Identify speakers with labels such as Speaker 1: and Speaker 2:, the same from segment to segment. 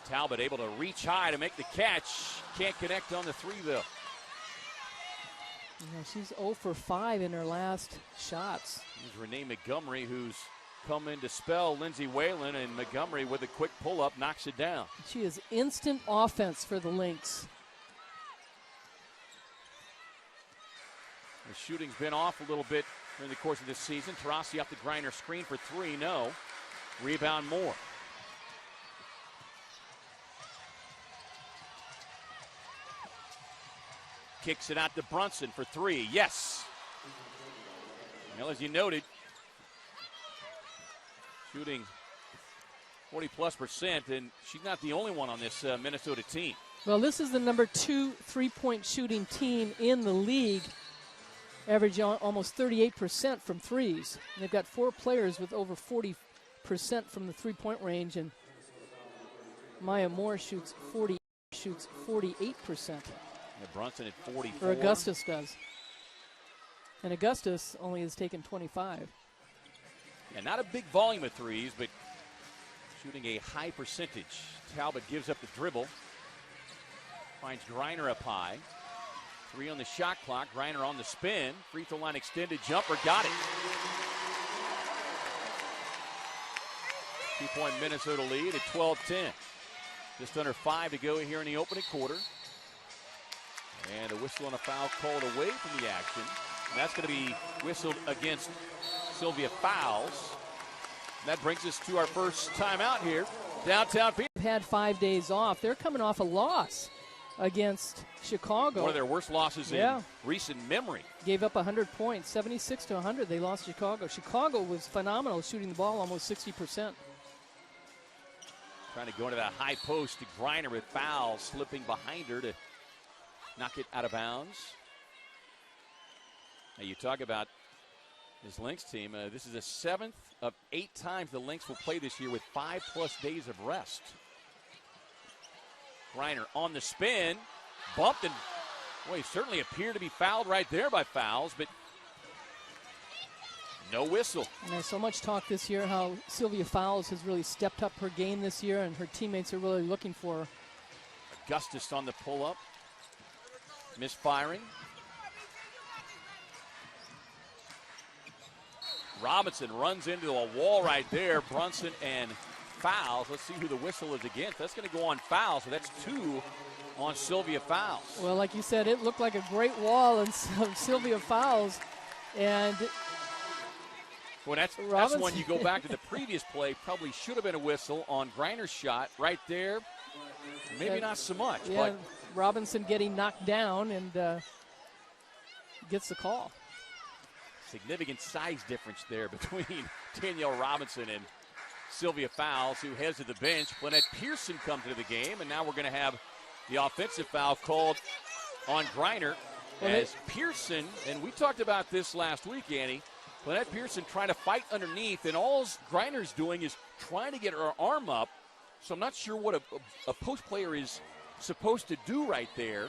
Speaker 1: Talbot able to reach high to make the catch. Can't connect on the three, though.
Speaker 2: Yeah, she's 0 for 5 in her last shots.
Speaker 1: Here's Renee Montgomery, who's come in to spell Lindsay Whalen, and Montgomery with a quick pull-up knocks it down.
Speaker 2: She is instant offense for the Lynx.
Speaker 1: The shooting's been off a little bit during the course of this season. Taurasi up the Griner screen for three, no. Rebound Moore. Kicks it out to Brunson for three, yes. Well, as you noted, shooting 40+%, and she's not the only one on this Minnesota team.
Speaker 2: Well, this is the number 2 3-point shooting team in the league, averaging almost 38% from threes. And they've got 4 players with over 40% from the three-point range, and Maya Moore shoots 48%.
Speaker 1: Yeah, Brunson at 44.
Speaker 2: Or Augustus does. And Augustus only has taken 25.
Speaker 1: Yeah, not a big volume of threes, but shooting a high percentage. Talbot gives up the dribble. Finds Griner up high. 3 on the shot clock. Griner on the spin. Free throw line extended jumper. Got it. 2-point Minnesota lead at 12-10. Just under 5 to go here in the opening quarter. And a whistle and a foul called away from the action. And that's going to be whistled against Sylvia Fowles. And that brings us to our first timeout here. Downtown Phoenix.
Speaker 2: They've had 5 days off. They're coming off a loss against Chicago.
Speaker 1: One of their worst losses in recent memory.
Speaker 2: Gave up 100 points, 76-100. They lost to Chicago. Chicago was phenomenal, shooting the ball almost 60%.
Speaker 1: Trying to go into that high post to Griner with Fowles slipping behind her to knock it out of bounds. Now you talk about this Lynx team. This is the 7th of 8 times the Lynx will play this year with 5+ days of rest. Griner on the spin, bumped, and well, he certainly appeared to be fouled right there by Fowles, but no whistle.
Speaker 2: And there's so much talk this year how Sylvia Fowles has really stepped up her game this year, and her teammates are really looking for her.
Speaker 1: Augustus on the pull-up. Misfiring. Robinson runs into a wall right there. Brunson and Fowles. Let's see who the whistle is against. That's going to go on Fowles, so that's 2 on Sylvia Fowles.
Speaker 2: Well, like you said, it looked like a great wall of Sylvia Fowles. And
Speaker 1: well, that's one you go back to the previous play. Probably should have been a whistle on Griner's shot right there. Maybe not so much.
Speaker 2: Yeah,
Speaker 1: but
Speaker 2: Robinson getting knocked down and gets the call.
Speaker 1: Significant size difference there between Danielle Robinson and Sylvia Fowles, who heads to the bench. Lynette Pearson comes into the game, and now we're going to have the offensive foul called on Griner as Pearson, and we talked about this last week, Annie. Lynette Pearson trying to fight underneath, and all Griner's doing is trying to get her arm up. So I'm not sure what a post player is supposed to do right there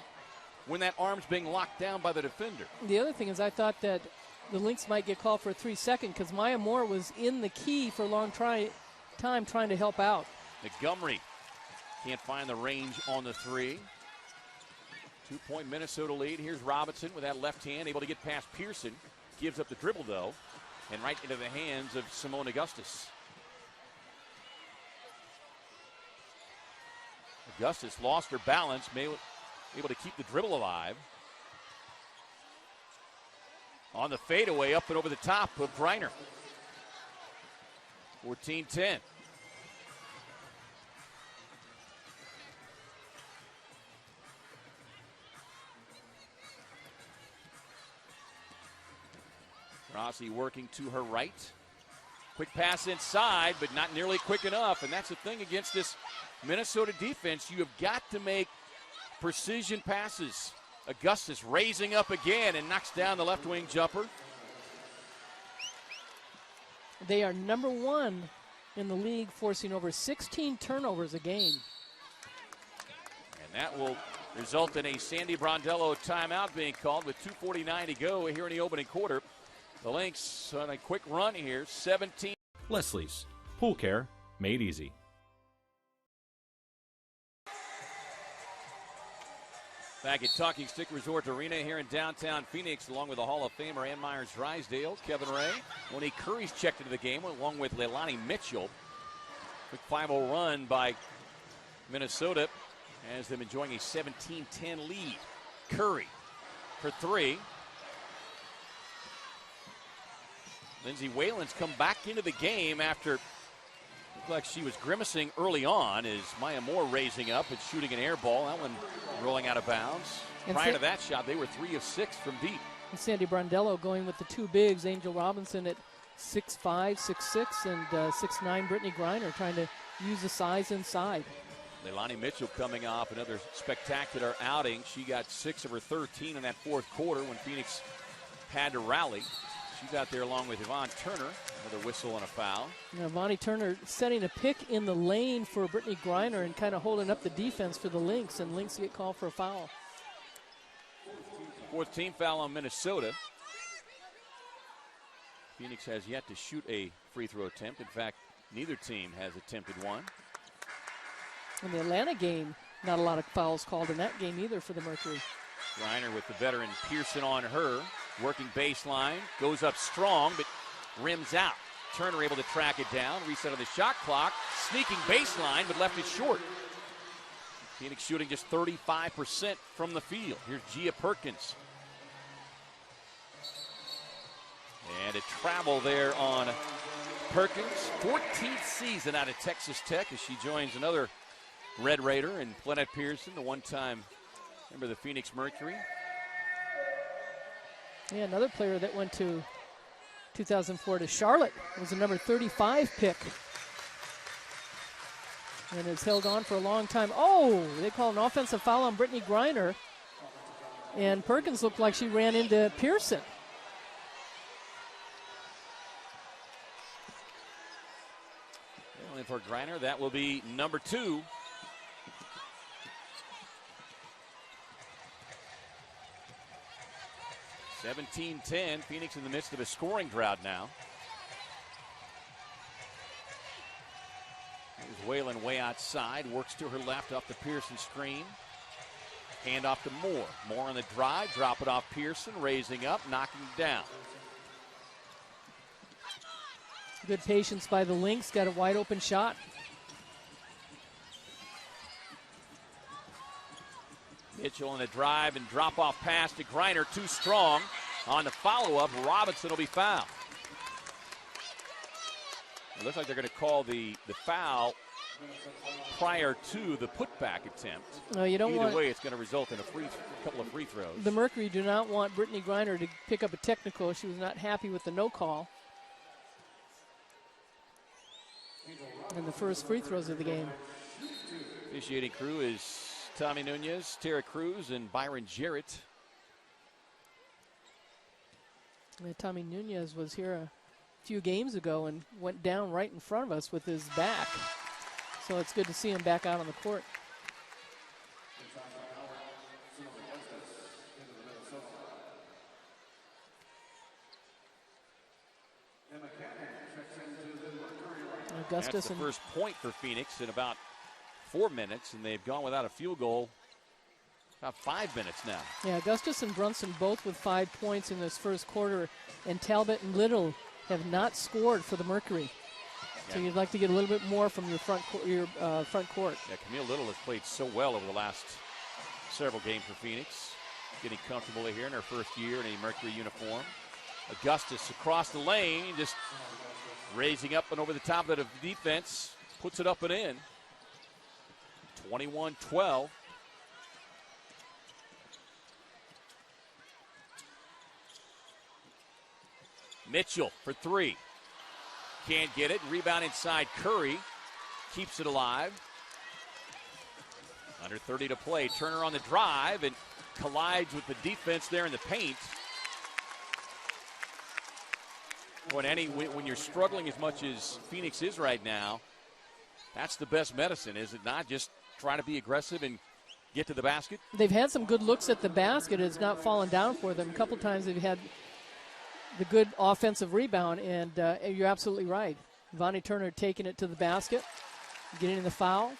Speaker 1: when that arm's being locked down by the defender.
Speaker 2: The other thing is I thought that the Lynx might get called for a 3-second because Maya Moore was in the key for a long time trying to help out.
Speaker 1: Montgomery can't find the range on the 3. 2-point Minnesota lead. Here's Robinson with that left hand, able to get past Pearson. Gives up the dribble, though, and right into the hands of Simone Augustus. Augustus lost her balance, able to keep the dribble alive. On the fadeaway, up and over the top of Griner. 14-10. Rossi working to her right. Quick pass inside, but not nearly quick enough. And that's the thing against this Minnesota defense. You have got to make precision passes. Augustus raising up again and knocks down the left wing jumper.
Speaker 2: They are number 1 in the league, forcing over 16 turnovers a game.
Speaker 1: And that will result in a Sandy Brondello timeout being called with 2:49 to go here in the opening quarter. The Lynx on a quick run here, 17.
Speaker 3: Leslie's, pool care made easy.
Speaker 1: Back at Talking Stick Resort Arena here in downtown Phoenix, along with the Hall of Famer Ann Myers Drysdale, Kevin Ray. Monique Curry's checked into the game, along with Leilani Mitchell. Quick 5-0 run by Minnesota, has them enjoying a 17-10 lead. Curry for three. Lindsay Whalen's come back into the game after looked like she was grimacing early on. Is Maya Moore raising up and shooting an air ball. That one rolling out of bounds.
Speaker 2: And
Speaker 1: prior to that shot, they were 3 of 6 from deep.
Speaker 2: And Sandy Brondello going with the two bigs, Angel Robinson at 6'5", 6'6", and 6'9", Brittany Griner, trying to use the size inside.
Speaker 1: Leilani Mitchell coming off another spectacular outing. She got 6 of her 13 in that fourth quarter when Phoenix had to rally. She's out there along with Yvonne Turner. Another whistle and a foul.
Speaker 2: Now, Vonnie Turner setting a pick in the lane for Brittany Griner and kind of holding up the defense for the Lynx, and Lynx get called for a foul.
Speaker 1: Fourth team foul on Minnesota. Phoenix has yet to shoot a free throw attempt. In fact, neither team has attempted one.
Speaker 2: In the Atlanta game, not a lot of fouls called in that game either for the Mercury.
Speaker 1: Griner with the veteran Pearson on her. Working baseline, goes up strong, but rims out. Turner able to track it down, reset on the shot clock, sneaking baseline, but left it short. Phoenix shooting just 35% from the field. Here's Gia Perkins. And a travel there on Perkins. 14th season out of Texas Tech as she joins another Red Raider and Flennette Pearson, the one-time member of the Phoenix Mercury.
Speaker 2: Yeah, another player that went to 2004 to Charlotte was a number 35 pick. And has held on for a long time. Oh, they call an offensive foul on Brittany Griner. And Perkins looked like she ran into Pearson.
Speaker 1: And for Griner, that will be number 2. (17-10). Phoenix in the midst of a scoring drought now. Here's Whalen way outside. Works to her left off the Pearson screen. Hand off to Moore. Moore on the drive. Drop it off Pearson. Raising up. Knocking it down.
Speaker 2: Good patience by the Lynx. Got a wide open shot.
Speaker 1: Mitchell on the drive and drop off pass to Griner. Too strong. On the follow-up, Robinson will be fouled. It looks like they're going to call the foul prior to the putback attempt.
Speaker 2: No, you don't
Speaker 1: Either
Speaker 2: want.
Speaker 1: way, it's going to result in a couple of free throws.
Speaker 2: The Mercury do not want Brittany Griner to pick up a technical. She was not happy with the no call. And the first free throws of the game.
Speaker 1: Officiating crew is Tommy Nunez, Tara Cruz, and Byron Jarrett.
Speaker 2: Tommy Nunez was here a few games ago and went down right in front of us with his back. So it's good to see him back out on the court. Augustus.
Speaker 1: That's the first point for Phoenix in about 4 minutes, and they've gone without a field goal about 5 minutes now.
Speaker 2: Yeah, Augustus and Brunson both with 5 points in this first quarter, and Talbot and Little have not scored for the Mercury. Yeah. So you'd like to get a little bit more from your front court.
Speaker 1: Yeah, Camille Little has played so well over the last several games for Phoenix, getting comfortable here in her first year in a Mercury uniform. Augustus across the lane, just raising up and over the top of the defense, puts it up and in. 21-12. Mitchell for 3. Can't get it. Rebound inside Curry. Keeps it alive. Under 30 to play. Turner on the drive and collides with the defense there in the paint. When you're struggling as much as Phoenix is right now, that's the best medicine, is it not? Just try to be aggressive and get to the basket.
Speaker 2: They've had some good looks at the basket. It's not fallen down for them. A couple times they've had the good offensive rebound, and you're absolutely right. Vonnie Turner taking it to the basket, getting the foul.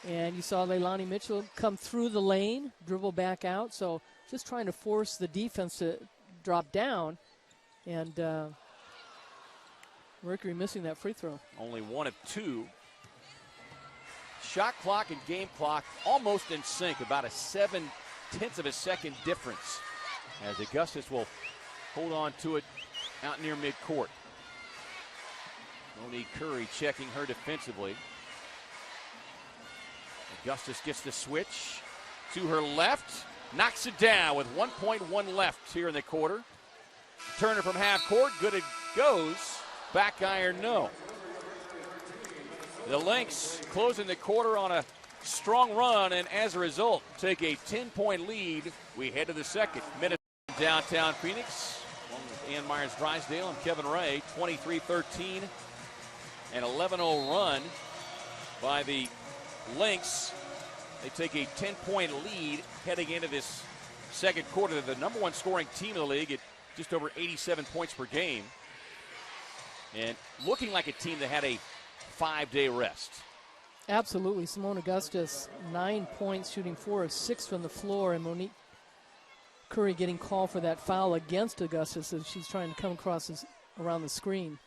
Speaker 2: And you saw Leilani Mitchell come through the lane, dribble back out. So just trying to force the defense to drop down. And Mercury missing that free throw.
Speaker 1: Only one of two. Shot clock and game clock almost in sync, about a 0.7 of a second difference, as Augustus will hold on to it out near midcourt. Monique Curry checking her defensively. Augustus gets the switch to her left, knocks it down with 1.1 left here in the quarter. Turner from half court, good it goes. Back iron, no. The Lynx closing the quarter on a strong run, and as a result, take a 10-point lead. We head to the second. Minute downtown Phoenix, along with Ann Myers-Drysdale and Kevin Ray, 23-13, an 11-0 run by the Lynx. They take a 10-point lead heading into this second quarter. They're the number one scoring team in the league at just over 87 points per game, and looking like a team that had a 5-day rest.
Speaker 2: Absolutely. Simone Augustus, 9 points, shooting 4 of 6 from the floor, and Monique Curry getting called for that foul against Augustus as she's trying to come across around the screen.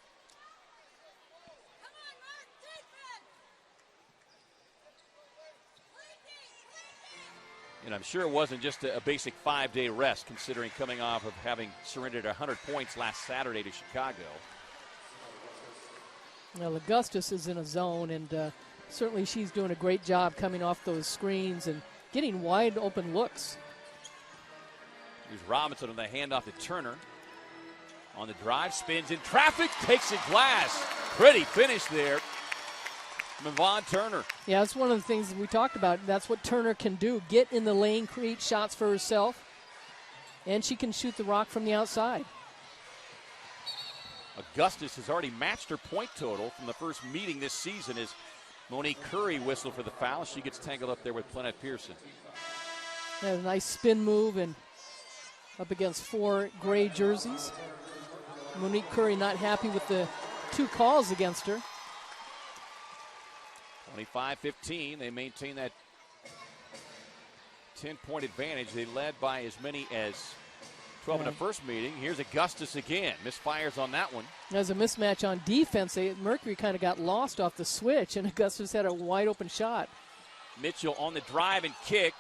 Speaker 1: And I'm sure it wasn't just a basic 5-day rest, considering coming off of having surrendered 100 points last Saturday to Chicago.
Speaker 2: Well, Augustus is in a zone, and certainly she's doing a great job coming off those screens and getting wide open looks.
Speaker 1: Here's Robinson on the handoff to Turner. On the drive, spins in traffic, takes it glass. Pretty finish there. Yvonne Turner.
Speaker 2: Yeah, that's one of the things that we talked about. That's what Turner can do. Get in the lane, create shots for herself, and she can shoot the rock from the outside.
Speaker 1: Augustus has already matched her point total from the first meeting this season as Monique Curry whistled for the foul. She gets tangled up there with Plennette Pearson.
Speaker 2: A nice spin move and up against 4 gray jerseys. Monique Curry not happy with the 2 calls against her.
Speaker 1: 25-15, they maintain that 10-point advantage. They led by as many as 12 in the first meeting. Here's Augustus again. Misfires on that one.
Speaker 2: There's a mismatch on defense. Mercury kind of got lost off the switch, and Augustus had a wide open shot.
Speaker 1: Mitchell on the drive and kick.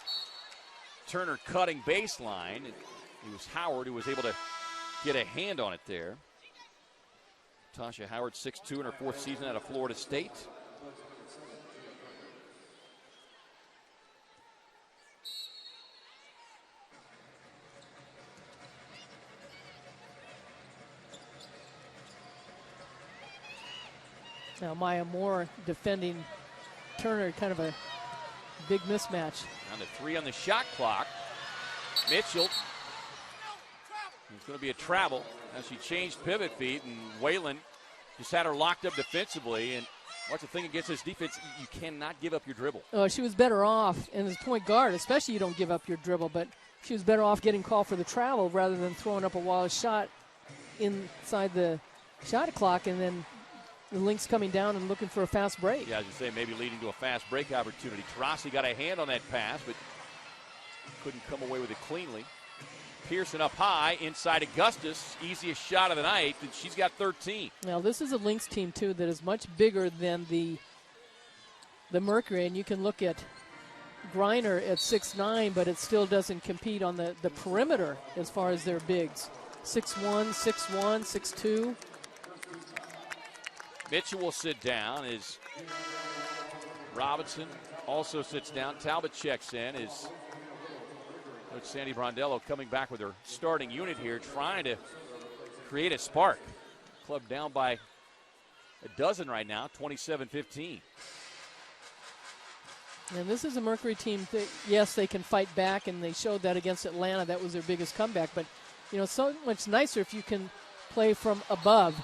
Speaker 1: Turner cutting baseline. It was Howard who was able to get a hand on it there. Tasha Howard, 6'2", in her 4th season out of Florida State.
Speaker 2: Now Maya Moore defending Turner, kind of a big mismatch.
Speaker 1: Down to 3 on the shot clock. Mitchell. It's going to be a travel as she changed pivot feet, and Whalen just had her locked up defensively. And what's the thing against this defense? You cannot give up your dribble.
Speaker 2: Oh, she was better off, and as point guard, especially you don't give up your dribble, but she was better off getting called for the travel rather than throwing up a wild shot inside the shot clock and then the Lynx coming down and looking for a fast break.
Speaker 1: Yeah, as you say, maybe leading to a fast break opportunity. Taurasi got a hand on that pass, but couldn't come away with it cleanly. Pearson up high, inside Augustus. Easiest shot of the night, and she's got 13.
Speaker 2: Now, this is a Lynx team, too, that is much bigger than the Mercury, and you can look at Griner at 6'9", but it still doesn't compete on the perimeter as far as their bigs. 6'1", 6'1", 6'2".
Speaker 1: Mitchell will sit down as Robinson also sits down. Talbot checks in as Coach Sandy Brondello coming back with her starting unit here, trying to create a spark. Club down by a dozen right now, 27-15.
Speaker 2: And this is a Mercury team that, yes, they can fight back, and they showed that against Atlanta. That was their biggest comeback. But, you know, so much nicer if you can play from above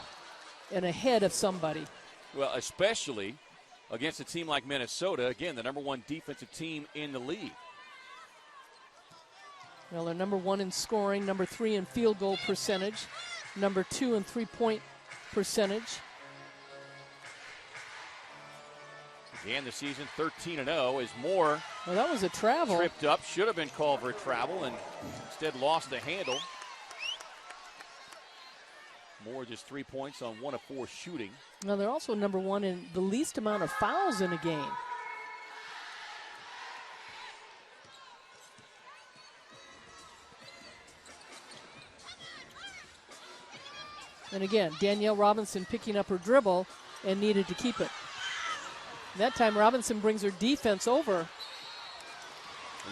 Speaker 2: and ahead of somebody.
Speaker 1: Well, especially against a team like Minnesota, again, the number 1 defensive team in the league.
Speaker 2: Well, they're number 1 in scoring, number 3 in field goal percentage, number 2 in three-point percentage.
Speaker 1: Began the season 13-0 as Moore
Speaker 2: Well, that was a travel.
Speaker 1: tripped up, should have been called for a travel, and instead lost the handle. Moore just 3 points on 1 of 4 shooting.
Speaker 2: Now, they're also number one in the least amount of fouls in a game. And again, Danielle Robinson picking up her dribble and needed to keep it. That time, Robinson brings her defense over.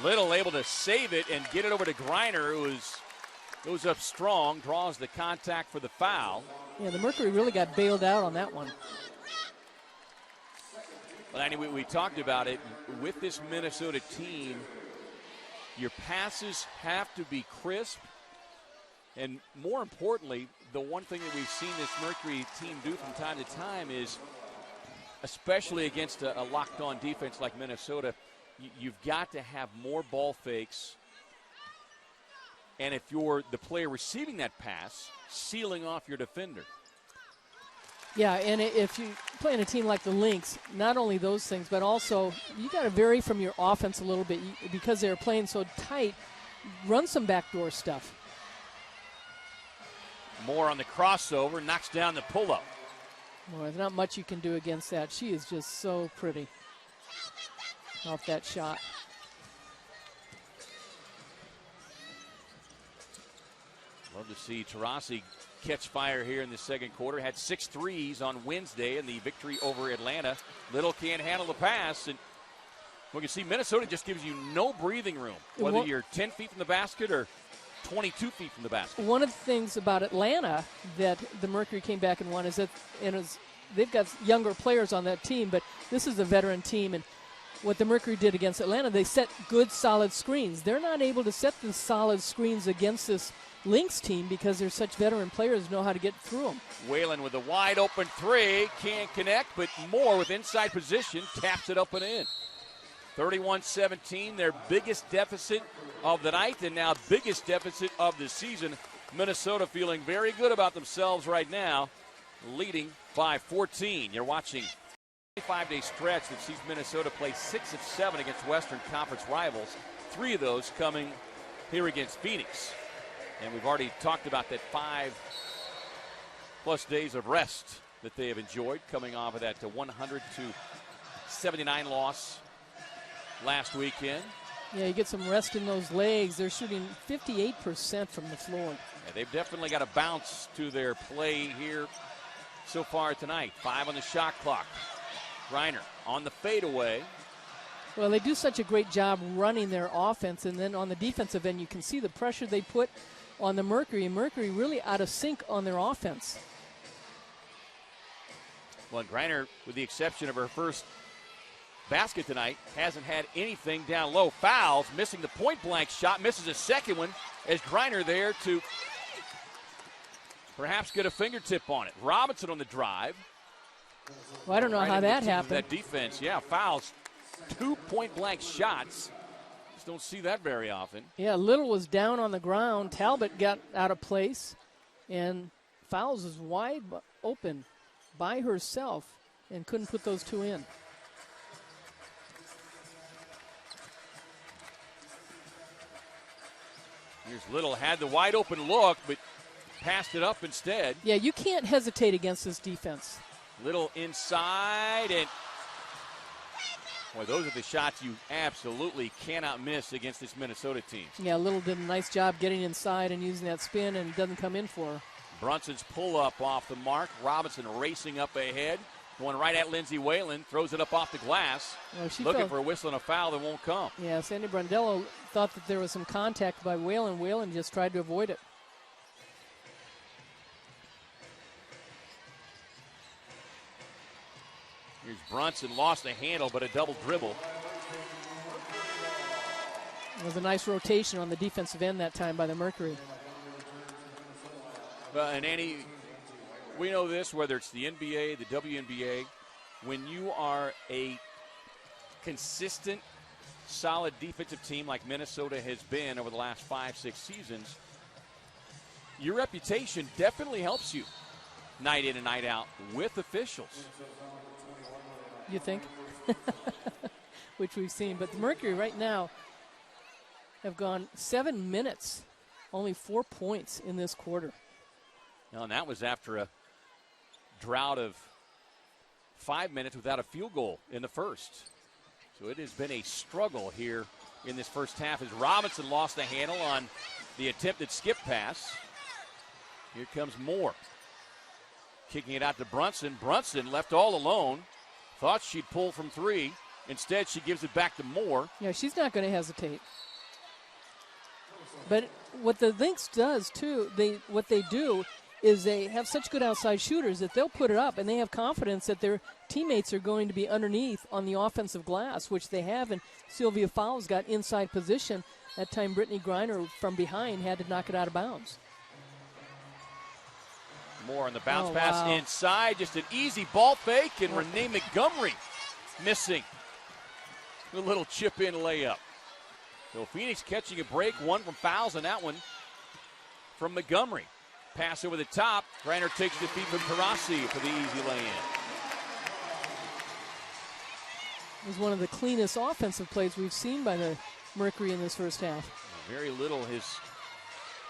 Speaker 1: Little able to save it and get it over to Griner, who goes up strong, draws the contact for the foul.
Speaker 2: Yeah, the Mercury really got bailed out on that one.
Speaker 1: Well, anyway, we talked about it. With this Minnesota team, your passes have to be crisp. And more importantly, the one thing that we've seen this Mercury team do from time to time is, especially against a locked-on defense like Minnesota, you've got to have more ball fakes. And if you're the player receiving that pass, sealing off your defender.
Speaker 2: Yeah, and if you play in a team like the Lynx, not only those things, but also you got to vary from your offense a little bit because they're playing so tight. Run some backdoor stuff.
Speaker 1: Moore on the crossover, knocks down the pull-up.
Speaker 2: Well, there's not much you can do against that. She is just so pretty off that shot.
Speaker 1: Love to see Taurasi catch fire here in the second quarter. Had 6 threes on Wednesday in the victory over Atlanta. Little can't handle the pass. And we can see Minnesota just gives you no breathing room, whether you're 10 feet from the basket or 22 feet from the basket.
Speaker 2: One of the things about Atlanta that the Mercury came back and won is that they've got younger players on that team, but this is a veteran team. And what the Mercury did against Atlanta, they set good, solid screens. They're not able to set the solid screens against this Lynx team because they're such veteran players who know how to get through them.
Speaker 1: Whalen with a wide open three, can't connect, but Moore with inside position taps it up and in. 31-17, their biggest deficit of the night and now biggest deficit of the season. Minnesota feeling very good about themselves right now, leading by 14. You're watching a 5-day stretch that sees Minnesota play 6 of 7 against Western Conference rivals, 3 of those coming here against Phoenix. And we've already talked about that 5+ days of rest that they have enjoyed, coming off of that 100-79 loss last weekend.
Speaker 2: Yeah, you get some rest in those legs. They're shooting 58% from the floor.
Speaker 1: Yeah, they've definitely got a bounce to their play here so far tonight. 5 on the shot clock. Griner on the fadeaway.
Speaker 2: Well, they do such a great job running their offense, and then on the defensive end, you can see the pressure they put on the Mercury, and Mercury really out of sync on their offense.
Speaker 1: Well, Griner, with the exception of her first basket tonight, hasn't had anything down low. Fouls, missing the point-blank shot, misses a second one as Griner there to perhaps get a fingertip on it. Robinson on the drive.
Speaker 2: Well, I don't know how that happened.
Speaker 1: That defense, yeah, fouls. 2 point-blank shots. Just don't see that very often.
Speaker 2: Yeah, Little was down on the ground. Talbot got out of place, and Fouls is wide open by herself and couldn't put those 2 in.
Speaker 1: Here's Little, had the wide open look, but passed it up instead.
Speaker 2: Yeah, you can't hesitate against this defense.
Speaker 1: Little inside, and boy, those are the shots you absolutely cannot miss against this Minnesota team.
Speaker 2: Yeah, Little did a nice job getting inside and using that spin, and it doesn't come in for her.
Speaker 1: Brunson's pull-up off the mark. Robinson racing up ahead, going right at Lindsay Whalen, throws it up off the glass.
Speaker 2: Well,
Speaker 1: looking for a whistle and a foul that won't come.
Speaker 2: Yeah, Sandy Brondello thought that there was some contact by Whalen. Whalen just tried to avoid it.
Speaker 1: Here's Brunson, lost the handle, but a double dribble.
Speaker 2: It was a nice rotation on the defensive end that time by the Mercury.
Speaker 1: And Annie, we know this, whether it's the NBA, the WNBA, when you are a consistent, solid defensive team like Minnesota has been over the last 5-6 seasons, your reputation definitely helps you night in and night out with officials.
Speaker 2: You think? which we've seen. But the Mercury right now have gone 7 minutes, only 4 points in this quarter.
Speaker 1: No, and that was after a drought of 5 minutes without a field goal in the first. So it has been a struggle here in this first half as Robinson lost the handle on the attempted skip pass. Here comes Moore. Kicking it out to Brunson. Brunson left all alone. Thought she'd pull from three. Instead, she gives it back to Moore.
Speaker 2: Yeah, she's not going to hesitate. But what the Lynx does, too, what they do is they have such good outside shooters that they'll put it up, and they have confidence that their teammates are going to be underneath on the offensive glass, which they have, and Sylvia Fowles got inside position. That time Brittany Griner from behind had to knock it out of bounds.
Speaker 1: Moore on the bounce pass inside. Just an easy ball fake, and Renee Montgomery missing. A little chip-in layup. So Phoenix catching a break, one from Fowles, and that one from Montgomery. Pass over the top. Griner takes the feed from Tarasi for the easy lay-in.
Speaker 2: It was one of the cleanest offensive plays we've seen by the Mercury in this first half.
Speaker 1: Very little has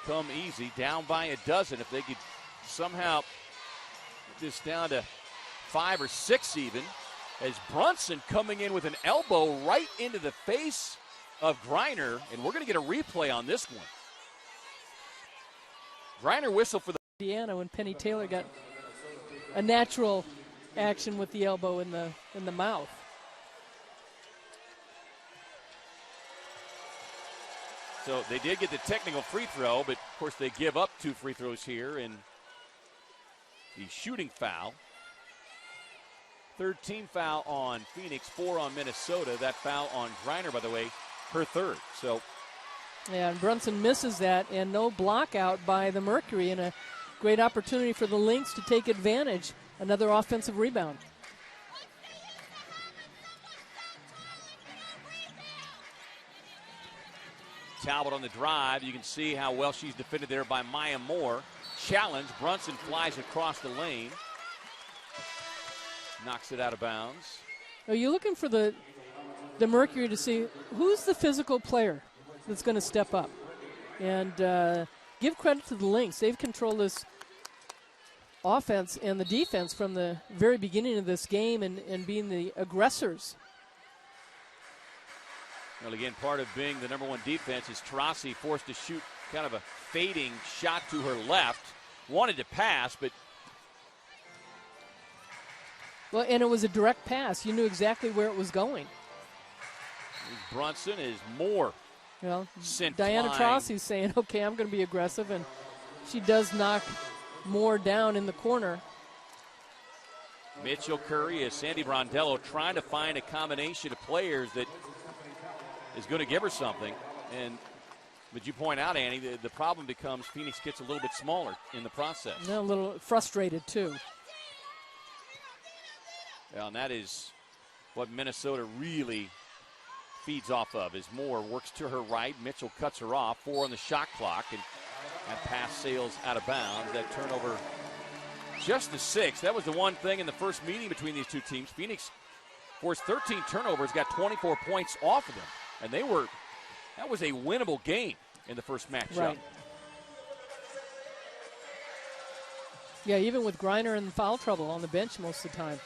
Speaker 1: come easy. Down by a dozen. If they could somehow get this down to 5 or 6 even, as Brunson coming in with an elbow right into the face of Griner, and we're going to get a replay on this one. Griner whistle for the
Speaker 2: Indiana when Penny Taylor got a natural action with the elbow in the mouth.
Speaker 1: So they did get the technical free throw, but of course they give up 2 free throws here in the shooting foul. Third team foul on Phoenix, 4 on Minnesota. That foul on Griner, by the way, her third. So,
Speaker 2: yeah, and Brunson misses that, and no block out by the Mercury, and a great opportunity for the Lynx to take advantage. Another offensive rebound.
Speaker 1: Talbot on the drive. You can see how well she's defended there by Maya Moore. Challenge. Brunson flies across the lane. Knocks it out of bounds.
Speaker 2: Are you looking for the Mercury to see who's the physical player that's going to step up? And give credit to the Lynx. They've controlled this offense and the defense from the very beginning of this game and being the aggressors.
Speaker 1: Well, again, part of being the number one defense is Tarasi forced to shoot kind of a fading shot to her left. Wanted to pass, but...
Speaker 2: Well, and it was a direct pass. You knew exactly where it was going.
Speaker 1: Brunson is Moore.
Speaker 2: Well,
Speaker 1: sent
Speaker 2: Diana
Speaker 1: flying.
Speaker 2: Trossy's saying, okay, I'm going to be aggressive, and she does knock Moore down in the corner.
Speaker 1: Mitchell Curry is Sandy Brondello trying to find a combination of players that is going to give her something. But you point out, Annie, the problem becomes Phoenix gets a little bit smaller in the process.
Speaker 2: A little frustrated, too.
Speaker 1: Yeah, and that is what Minnesota really feeds off of, as Moore works to her right. Mitchell cuts her off. 4 on the shot clock, and that pass sails out of bounds. That turnover just the 6th. That was the one thing in the first meeting between these two teams. Phoenix forced 13 turnovers, got 24 points off of them. And that was a winnable game in the first matchup.
Speaker 2: Right. Yeah, even with Griner in foul trouble on the bench most of the time.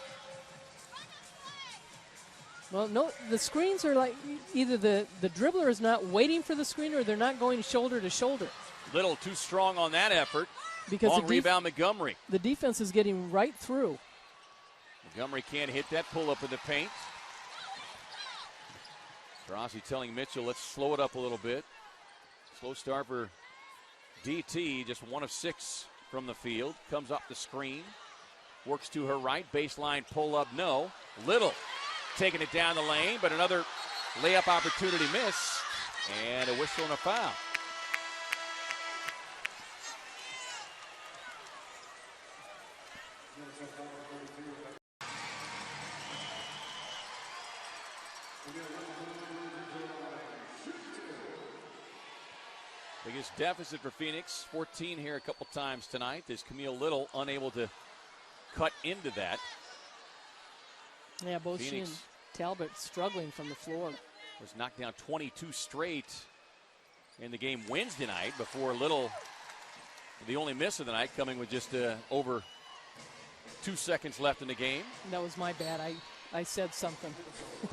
Speaker 2: Well, no, the screens are like either the dribbler is not waiting for the screen or they're not going shoulder to shoulder.
Speaker 1: Little too strong on that effort.
Speaker 2: Because
Speaker 1: long rebound, Montgomery.
Speaker 2: The defense is getting right through.
Speaker 1: Montgomery can't hit that pull-up in the paint. Rossi telling Mitchell, let's slow it up a little bit. Slow start for DT, just 1 of 6 from the field. Comes up the screen. Works to her right. Baseline pull-up, no. Little taking it down the lane, but another layup opportunity miss. And a whistle and a foul. Biggest deficit for Phoenix, 14 here a couple times tonight. There's Camille Little unable to cut into that.
Speaker 2: Yeah, both
Speaker 1: Phoenix
Speaker 2: Talbot struggling from the floor.
Speaker 1: Was knocked down 22 straight in the game Wednesday night before Little, the only miss of the night, coming with just over 2 seconds left in the game.
Speaker 2: That was my bad. I said something.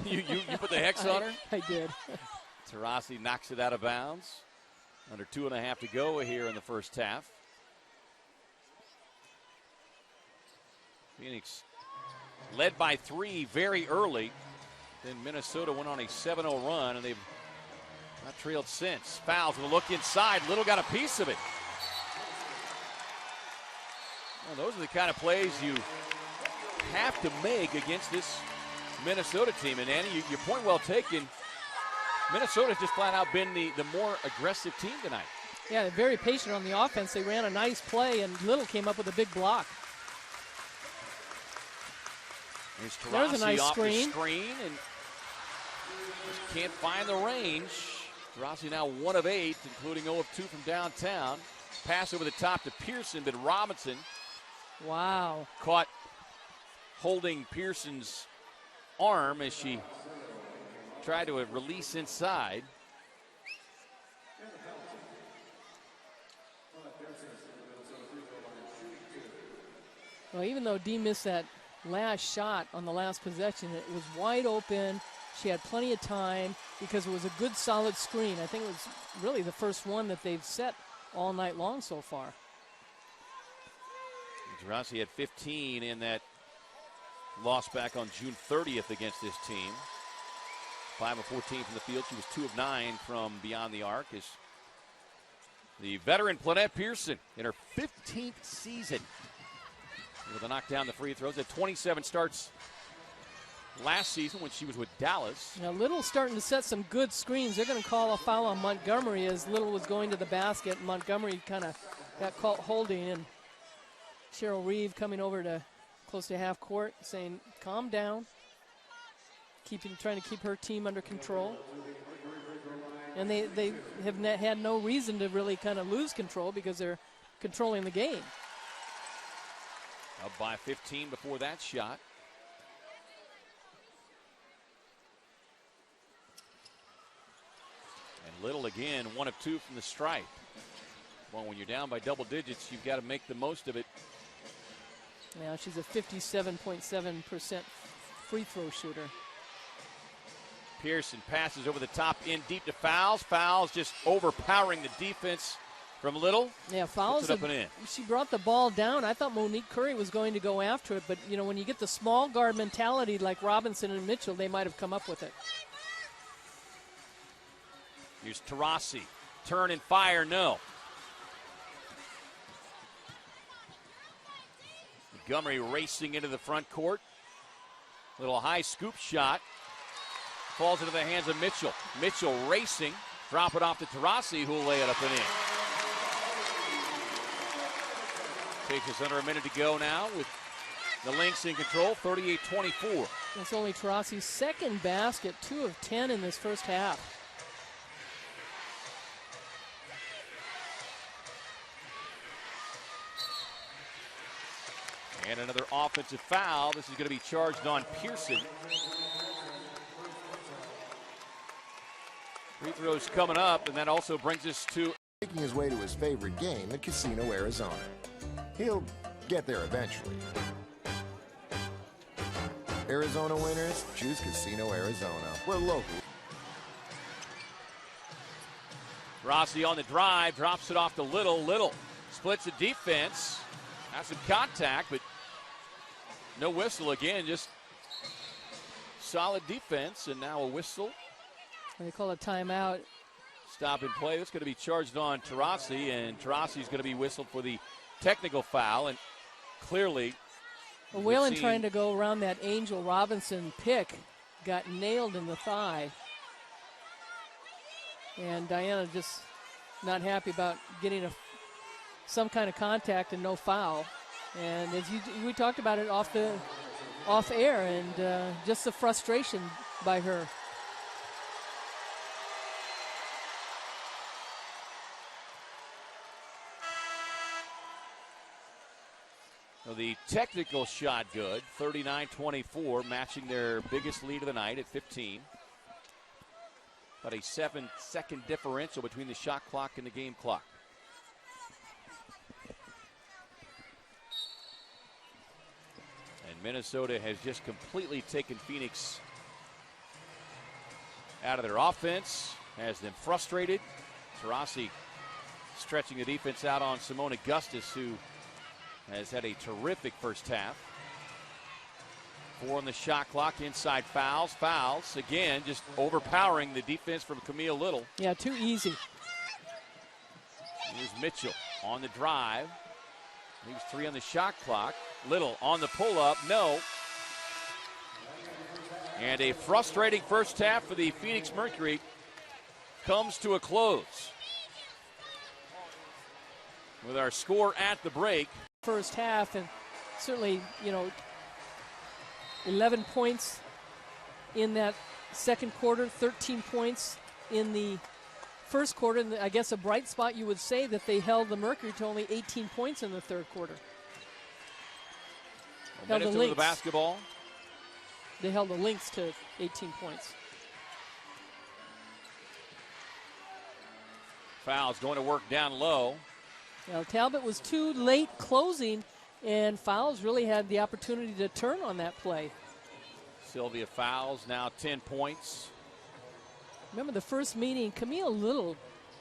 Speaker 1: you put the hex on her?
Speaker 2: I did.
Speaker 1: Taurasi knocks it out of bounds. Under 2.5 to go here in the first half. Phoenix led by 3 very early. Then Minnesota went on a 7-0 run, and they've not trailed since. Fouls with a look inside. Little got a piece of it. Well, those are the kind of plays you have to make against this Minnesota team. And Annie, your point well taken. Minnesota's just flat out been the more aggressive team tonight.
Speaker 2: Yeah, they're very patient on the offense. They ran a nice play, and Little came up with a big block. There's a nice
Speaker 1: off
Speaker 2: screen.
Speaker 1: The screen and just can't find the range. Taurasi now 1 of 8, including 0 of 2 from downtown. Pass over the top to Pearson, but Robinson.
Speaker 2: Wow.
Speaker 1: Caught holding Pearson's arm as she tried to release inside.
Speaker 2: Well, even though Dee missed that last shot on the last possession, it was wide open. She had plenty of time because it was a good solid screen. I think it was really the first one that they've set all night long so far.
Speaker 1: Taurasi had 15 in that loss back on June 30th against this team. 5 of 14 from the field. She was 2 of 9 from beyond the arc. Is the veteran Planette Pearson in her 15th season. Able to knock down the free throws. At 27 starts last season when she was with Dallas.
Speaker 2: Now Little starting to set some good screens. They're going to call a foul on Montgomery as Little was going to the basket. Montgomery kind of got caught holding, and Cheryl Reeve coming over to close to half court saying, calm down. Trying to keep her team under control. And they have had no reason to really kind of lose control because they're controlling the game.
Speaker 1: Up by 15 before that shot. And Little again, 1 of 2 from the stripe. Well, when you're down by double digits, you've got to make the most of it.
Speaker 2: Now she's a 57.7% free throw shooter.
Speaker 1: Pearson passes over the top in deep to Fouls. Fouls just overpowering the defense from Little.
Speaker 2: Yeah, Fouls.
Speaker 1: Puts it up and in.
Speaker 2: She brought the ball down. I thought Monique Curry was going to go after it, but you know, when you get the small guard mentality like Robinson and Mitchell, they might have come up with it.
Speaker 1: Here's Taurasi. Turn and fire, no. Montgomery racing into the front court. Little high scoop shot. Falls into the hands of Mitchell. Mitchell racing. Drop it off to Taurasi, who will lay it up and in. Takes us under a minute to go now with the Lynx in control, 38-24.
Speaker 2: That's only Taurasi's second basket, 2 of 10 in this first half.
Speaker 1: And another offensive foul. This is going to be charged on Pearson. Free throws coming up, and that also brings us to
Speaker 3: making his way to his favorite game at Casino Arizona. He'll get there eventually. Arizona winners, choose Casino Arizona. We're local.
Speaker 1: Rossi on the drive, drops it off to Little. Little splits the defense. Has some contact, but no whistle again. Just solid defense, and now a whistle.
Speaker 2: And they call a timeout.
Speaker 1: Stop and play. That's going to be charged on Taurasi, and Taurasi's going to be whistled for the technical foul. And clearly,
Speaker 2: well, Whalen trying to go around that Angel Robinson pick got nailed in the thigh. And Diana just not happy about getting some kind of contact and no foul. And as we talked about it off air, and just the frustration by her.
Speaker 1: So the technical shot good, 39-24, matching their biggest lead of the night at 15. About a 7-second differential between the shot clock and the game clock. And Minnesota has just completely taken Phoenix out of their offense, has them frustrated. Taurasi stretching the defense out on Simone Augustus, who has had a terrific first half. 4 on the shot clock, inside fouls. Fouls, again, just overpowering the defense from Camille Little.
Speaker 2: Yeah, too easy.
Speaker 1: Here's Mitchell on the drive. Leaves 3 on the shot clock. Little on the pull-up, no. And a frustrating first half for the Phoenix Mercury comes to a close. With our score at the break.
Speaker 2: First half, and certainly, 11 points in that second quarter, 13 points in the first quarter. And I guess a bright spot, you would say, that they held the Mercury to only 18 points in the third quarter.
Speaker 1: Held the Lynx. The basketball.
Speaker 2: They held the Lynx to 18 points.
Speaker 1: Fouls going to work down low.
Speaker 2: Well, Talbot was too late closing, and Fouls really had the opportunity to turn on that play.
Speaker 1: Sylvia Fouls now 10 points.
Speaker 2: Remember the first meeting, Camille Little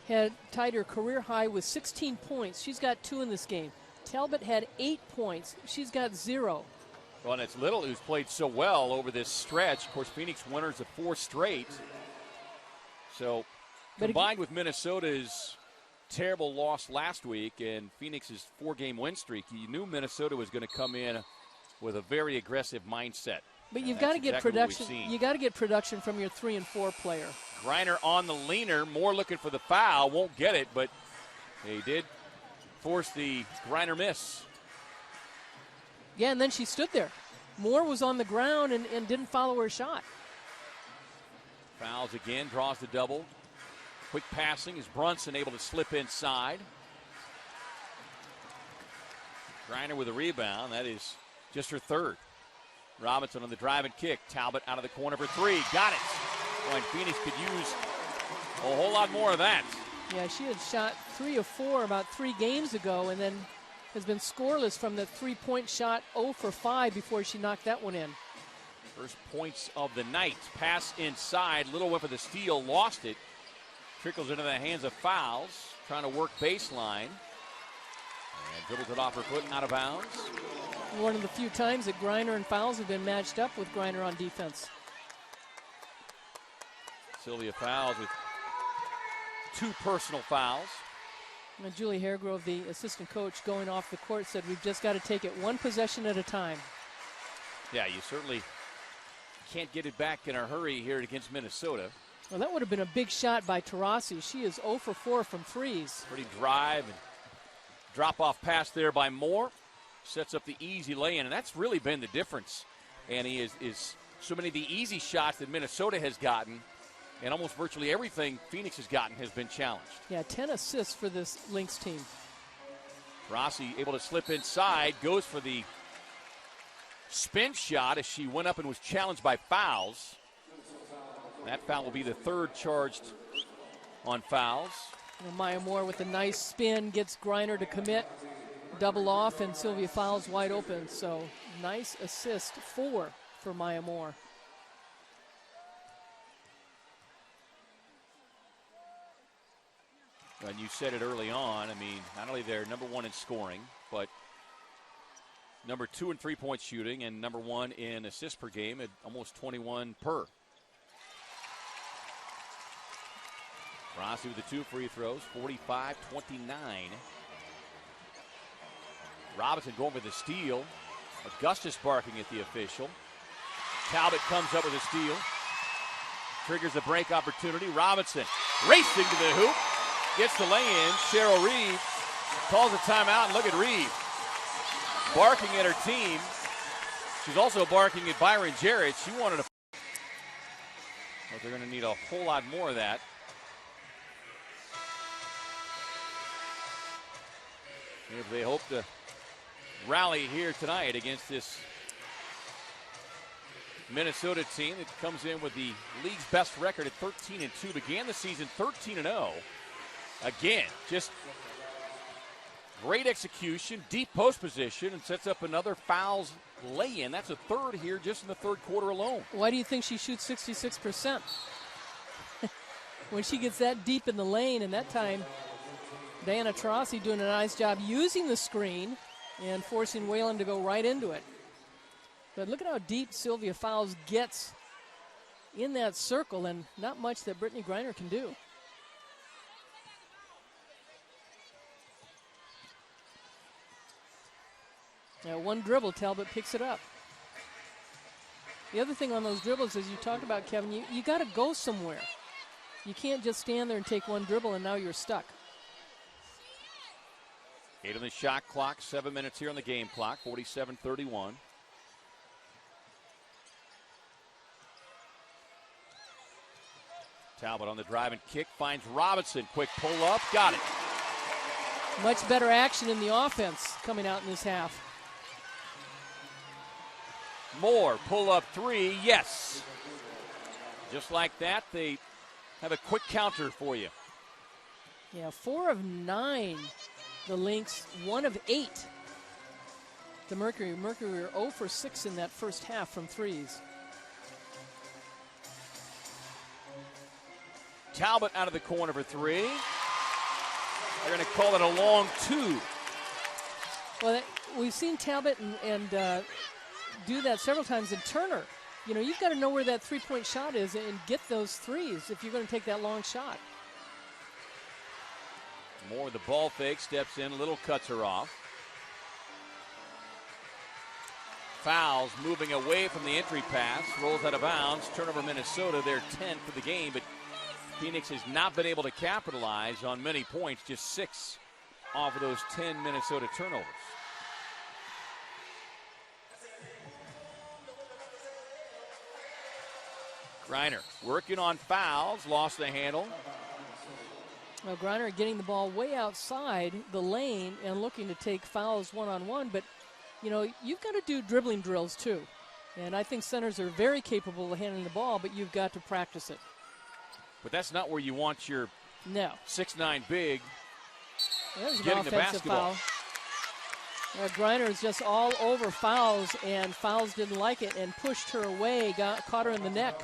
Speaker 2: had tied her career high with 16 points. She's got 2 in this game. Talbot had 8 points. She's got 0.
Speaker 1: Well, and it's Little who's played so well over this stretch. Of course, Phoenix winners of 4 straight. So, combined with Minnesota's terrible loss last week and Phoenix's 4-game win streak, you knew Minnesota was going to come in with a very aggressive mindset.
Speaker 2: But you've got to get production. You got to get production from your 3 and 4 player.
Speaker 1: Griner on the leaner, Moore looking for the foul, won't get it, but they did force the Griner miss.
Speaker 2: Yeah, and then she stood there. Moore was on the ground and didn't follow her shot.
Speaker 1: Fouls again, draws the double. Quick passing. Is Brunson able to slip inside? Griner with a rebound. That is just her 3rd. Robinson on the drive and kick. Talbot out of the corner for 3. Got it. Boy, and Phoenix could use a whole lot more of that.
Speaker 2: Yeah, she had shot 3 of 4 about 3 games ago and then has been scoreless from the 3-point shot, 0 for 5 before she knocked that one in.
Speaker 1: First points of the night. Pass inside. Little went for the steal. Lost it. Trickles into the hands of Fouls. Trying to work baseline. And dribbles it off her foot and out of bounds.
Speaker 2: One of the few times that Griner and Fouls have been matched up with Griner on defense.
Speaker 1: Sylvia Fouls with 2 personal fouls.
Speaker 2: And Julie Haregrove, the assistant coach, going off the court, said we've just got to take it 1 possession at a time. Yeah,
Speaker 1: you certainly can't get it back in a hurry here against Minnesota.
Speaker 2: Well, that would have been a big shot by Taurasi. She is 0 for 4 from threes.
Speaker 1: Pretty drive and drop-off pass there by Moore. Sets up the easy lay-in, and that's really been the difference. Annie, is so many of the easy shots that Minnesota has gotten, and almost virtually everything Phoenix has gotten has been challenged.
Speaker 2: Yeah, 10 assists for this Lynx team.
Speaker 1: Rossi able to slip inside, goes for the spin shot as she went up and was challenged by Fouls. That foul will be the 3rd charged on Fouls.
Speaker 2: And Maya Moore with a nice spin gets Griner to commit. Double off, and Sylvia Fouls wide open. So nice assist, 4 for Maya Moore.
Speaker 1: And you said it early on. I mean, not only they're number 1 in scoring, but number 2 in 3-point shooting and number 1 in assists per game at almost 21 per. Rossi with the 2 free throws, 45-29. Robinson going for the steal. Augustus barking at the official. Talbot comes up with a steal. Triggers a break opportunity. Robinson racing to the hoop. Gets the lay-in. Cheryl Reeve calls a timeout, and look at Reeve barking at her team. She's also barking at Byron Jarrett. She wanted to. But they're going to need a whole lot more of that. If they hope to rally here tonight against this Minnesota team that comes in with the league's best record at 13-2. Began the season 13-0. Again, just great execution, deep post position, and sets up another fouls lay-in. That's a third here just in the third quarter alone.
Speaker 2: Why do you think she shoots 66%? When she gets that deep in the lane, and that time Diana Taurasi doing a nice job using the screen and forcing Whalen to go right into it. But look at how deep Sylvia Fowles gets in that circle, and not much that Brittany Griner can do. Now one dribble, Talbot picks it up. The other thing on those dribbles is you talked about, Kevin, you got to go somewhere. You can't just stand there and take one dribble and now you're stuck.
Speaker 1: 8 on the shot clock, 7 minutes here on the game clock, 47-31. Talbot on the drive and kick, finds Robinson. Quick pull up, got it.
Speaker 2: Much better action in the offense coming out in this half.
Speaker 1: Moore, pull up three, yes. Just like that, they have a quick counter for you.
Speaker 2: Yeah, 4 of 9, the Lynx, 1 of 8. The Mercury were 0 for 6 in that first half from threes.
Speaker 1: Talbot out of the corner for three. They're going to call it a long two.
Speaker 2: Well, we've seen Talbot and do that several times in Turner. You know, you've got to know where that three-point shot is and get those threes if you're going to take that long shot.
Speaker 1: Moore with the ball fake, steps in, little cuts her off. Fouls moving away from the entry pass, rolls out of bounds. Turnover Minnesota, they're 10 for the game, but Phoenix has not been able to capitalize on many points, just 6 off of those 10 Minnesota turnovers. Griner working on fouls, lost the handle.
Speaker 2: Well, Griner getting the ball way outside the lane and looking to take fouls one-on-one, but, you know, you've got to do dribbling drills too. And I think centers are very capable of handling the ball, but you've got to practice it.
Speaker 1: But that's not where you want your
Speaker 2: no
Speaker 1: 6'9" big
Speaker 2: getting the basketball. Griner is just all over Fouls, and Fouls didn't like it and pushed her away, caught her in the neck.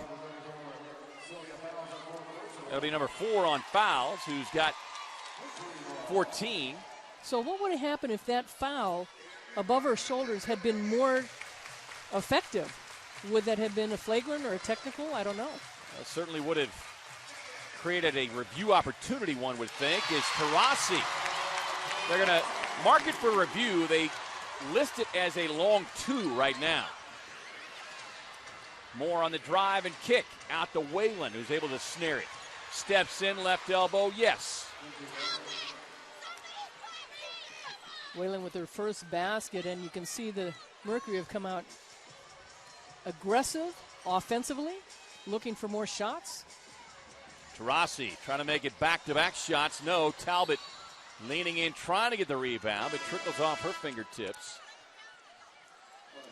Speaker 1: That'll be number 4 on Fouls, who's got 14.
Speaker 2: So what would have happened if that foul above her shoulders had been more effective? Would that have been a flagrant or a technical? I don't know.
Speaker 1: It certainly would have created a review opportunity, one would think, is Taurasi. They're going to mark it for review. They list it as a long 2 right now. Moore on the drive and kick out to Whalen, who's able to snare it. Steps in, left elbow, yes.
Speaker 2: Whalen with her first basket, and you can see the Mercury have come out aggressive offensively, looking for more shots.
Speaker 1: Taurasi trying to make it back-to-back shots. No, Talbot leaning in, trying to get the rebound, but trickles off her fingertips.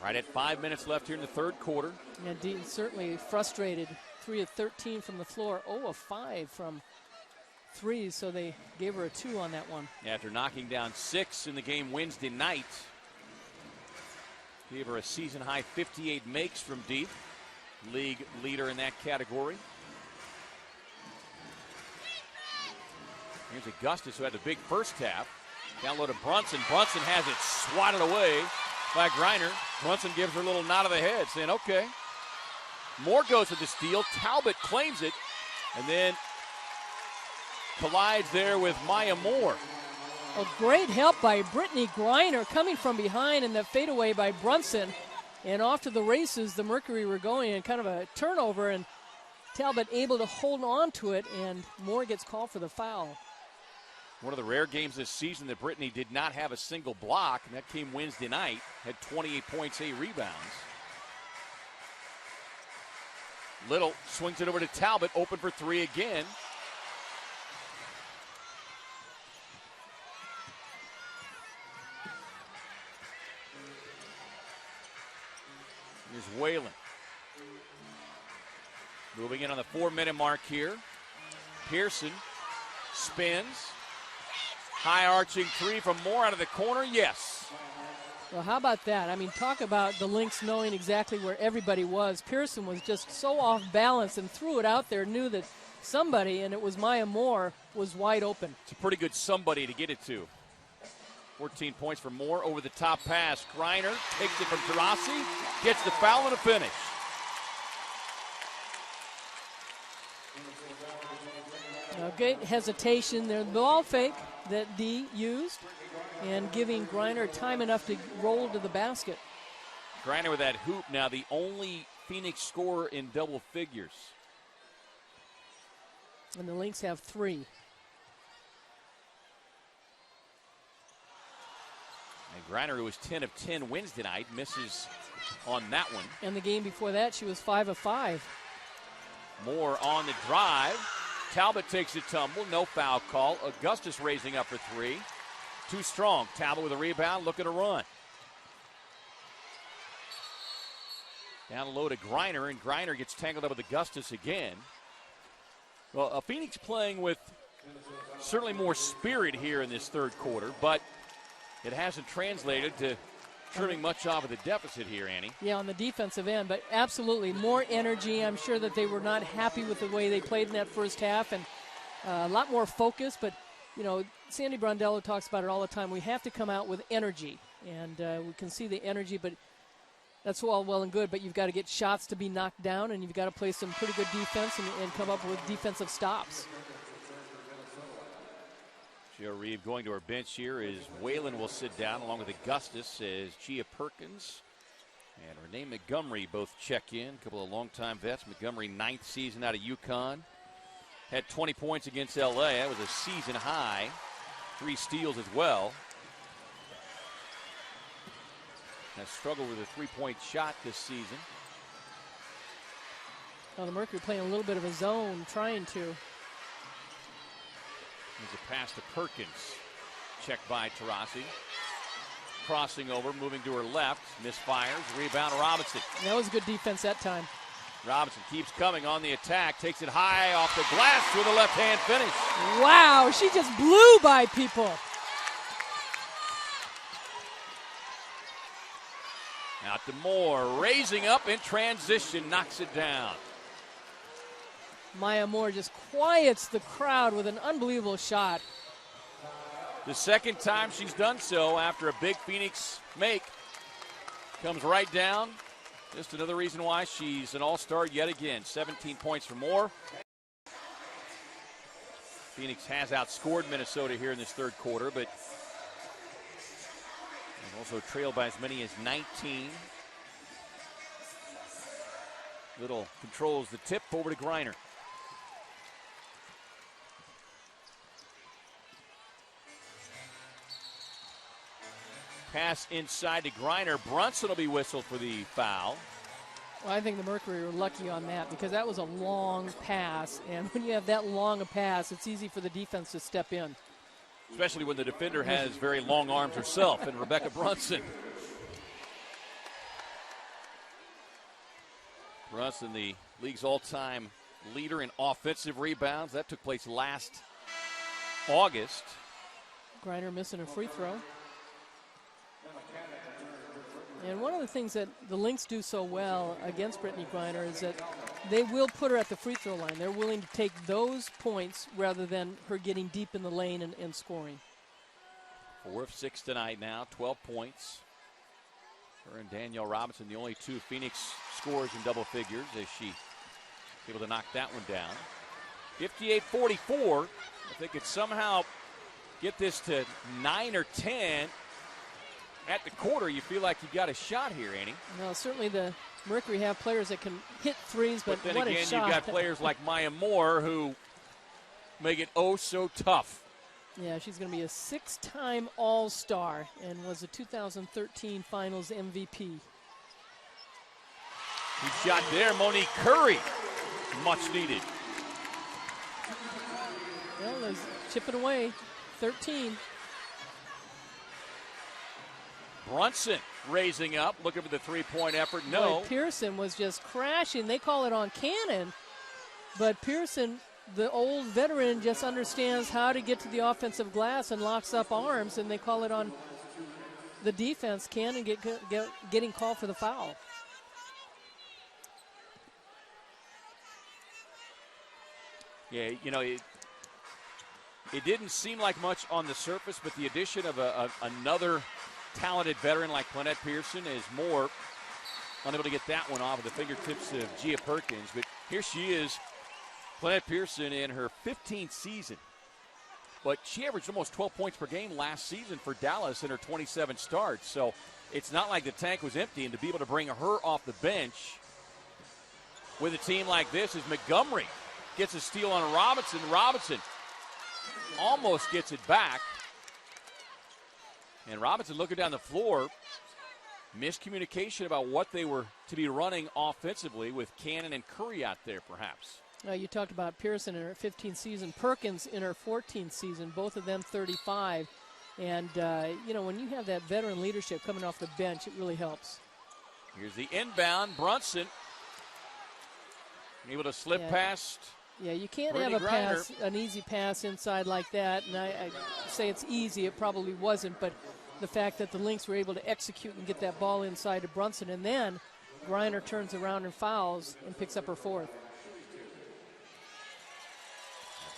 Speaker 1: Right at 5 minutes left here in the third quarter.
Speaker 2: And Dean certainly frustrated. 3 of 13 from the floor, 0 of 5 from threes, so they gave her a 2 on that one.
Speaker 1: After knocking down 6 in the game Wednesday night, gave her a season-high 58 makes from deep. League leader in that category. Here's Augustus, who had the big first half. Down low to Brunson. Brunson has it swatted away by Griner. Brunson gives her a little nod of the head, saying, okay. Moore goes with the steal. Talbot claims it, and then collides there with Maya Moore.
Speaker 2: A great help by Brittany Griner coming from behind, and the fadeaway by Brunson. And off to the races, the Mercury were going, and kind of a turnover, and Talbot able to hold on to it, and Moore gets called for the foul.
Speaker 1: One of the rare games this season that Brittany did not have a single block, and that came Wednesday night. Had 28 points, 8 rebounds. Little swings it over to Talbot, open for 3 again. Moving in on the 4-minute mark here. Pearson spins. High arching three from Moore out of the corner. Yes.
Speaker 2: Well, how about that? I mean, talk about the Lynx knowing exactly where everybody was. Pearson was just so off balance and threw it out there, knew that somebody, and it was Maya Moore, was wide open.
Speaker 1: It's a pretty good somebody to get it to. 14 points for Moore. Over the top pass. Griner takes it from Taurasi. Gets the foul and a finish.
Speaker 2: Now, great hesitation there. The ball fake that D used and giving Griner time enough to roll to the basket.
Speaker 1: Griner with that hoop now, the only Phoenix scorer in double figures.
Speaker 2: And the Lynx have 3.
Speaker 1: And Griner, who was 10 of 10 Wednesday night, misses on that one.
Speaker 2: And the game before that, she was 5 of 5.
Speaker 1: Moore on the drive. Talbot takes a tumble, no foul call. Augustus raising up for 3. Too strong. Talbot with a rebound, looking to run. Down low to Griner, and Griner gets tangled up with Augustus again. Well, Phoenix playing with certainly more spirit here in this third quarter, but it hasn't translated to trimming much off of the deficit here, Annie.
Speaker 2: Yeah, on the defensive end, but absolutely more energy. I'm sure that they were not happy with the way they played in that first half, and a lot more focus. But, you know, Sandy Brondello talks about it all the time. We have to come out with energy, and we can see the energy, but that's all well and good, but you've got to get shots to be knocked down, and you've got to play some pretty good defense and come up with defensive stops.
Speaker 1: Joe Reeve going to her bench here as Whalen will sit down along with Augustus as Gia Perkins and Renee Montgomery both check in. A couple of longtime vets. Montgomery, 9th season out of UConn. Had 20 points against LA. That was a season high. 3 steals as well. Has struggled with a 3-point shot this season.
Speaker 2: Well, the Mercury playing a little bit of a zone, trying to.
Speaker 1: There's a pass to Perkins. Checked by Taurasi. Crossing over, moving to her left. Misfires. Rebound Robinson.
Speaker 2: That was good defense that time.
Speaker 1: Robinson keeps coming on the attack. Takes it high off the glass with a left-hand finish.
Speaker 2: Wow, she just blew by people.
Speaker 1: Out to Moore. Raising up in transition. Knocks it down.
Speaker 2: Maya Moore just quiets the crowd with an unbelievable shot.
Speaker 1: The second time she's done so after a big Phoenix make. Comes right down. Just another reason why she's an all-star yet again. 17 points for Moore. Phoenix has outscored Minnesota here in this third quarter, but also trailed by as many as 19. Little controls the tip over to Griner. Pass inside to Griner. Brunson will be whistled for the foul.
Speaker 2: Well, I think the Mercury were lucky on that because that was a long pass. And when you have that long a pass, it's easy for the defense to step in.
Speaker 1: Especially when the defender has very long arms herself, and Rebecca Brunson. Brunson, the league's all-time leader in offensive rebounds. That took place last August.
Speaker 2: Griner missing a free throw. And one of the things that the Lynx do so well against Brittany Griner is that they will put her at the free throw line. They're willing to take those points rather than her getting deep in the lane and scoring.
Speaker 1: 4 of 6 tonight now, 12 points. Her and Danielle Robinson, the only 2 Phoenix scorers in double figures, as she able to knock that one down. 58-44. If they could somehow get this to 9 or 10 at the quarter, you feel like you've got a shot here, Annie.
Speaker 2: Well, certainly the Mercury have players that can hit threes, but
Speaker 1: then
Speaker 2: what
Speaker 1: again,
Speaker 2: a shot.
Speaker 1: you've got players like Maya Moore who make it oh so tough.
Speaker 2: Yeah, she's going to be a 6-time All-Star and was a 2013 Finals MVP.
Speaker 1: Good shot there, Monique Curry. Much needed.
Speaker 2: Well, there's chipping away. 13.
Speaker 1: Brunson raising up, looking for the three-point effort. No.
Speaker 2: Boy, Pearson was just crashing. They call it on Cannon. But Pearson, the old veteran, just understands how to get to the offensive glass and locks up arms, and they call it on the defense, Cannon getting called for the foul.
Speaker 1: Yeah, you know, it didn't seem like much on the surface, but the addition of another talented veteran like Lynette Pearson is more unable to get that one off of the fingertips of Gia Perkins. But here she is, Lynette Pearson in her 15th season. But she averaged almost 12 points per game last season for Dallas in her 27 starts. So it's not like the tank was empty, and to be able to bring her off the bench with a team like this is Montgomery. Gets a steal on Robinson. Robinson almost gets it back. And Robinson looking down the floor. Miscommunication about what they were to be running offensively with Cannon and Curry out there, perhaps.
Speaker 2: You talked about Pearson in her 15th season, Perkins in her 14th season, both of them 35. And, you know, when you have that veteran leadership coming off the bench, it really helps.
Speaker 1: Here's the inbound. Brunson able to slip past.
Speaker 2: Yeah, you can't
Speaker 1: Brittany
Speaker 2: have a
Speaker 1: Griner.
Speaker 2: pass, an easy pass inside like that. And I say it's easy. It probably wasn't. But the fact that the Lynx were able to execute and get that ball inside to Brunson. And then Griner turns around and fouls and picks up her fourth.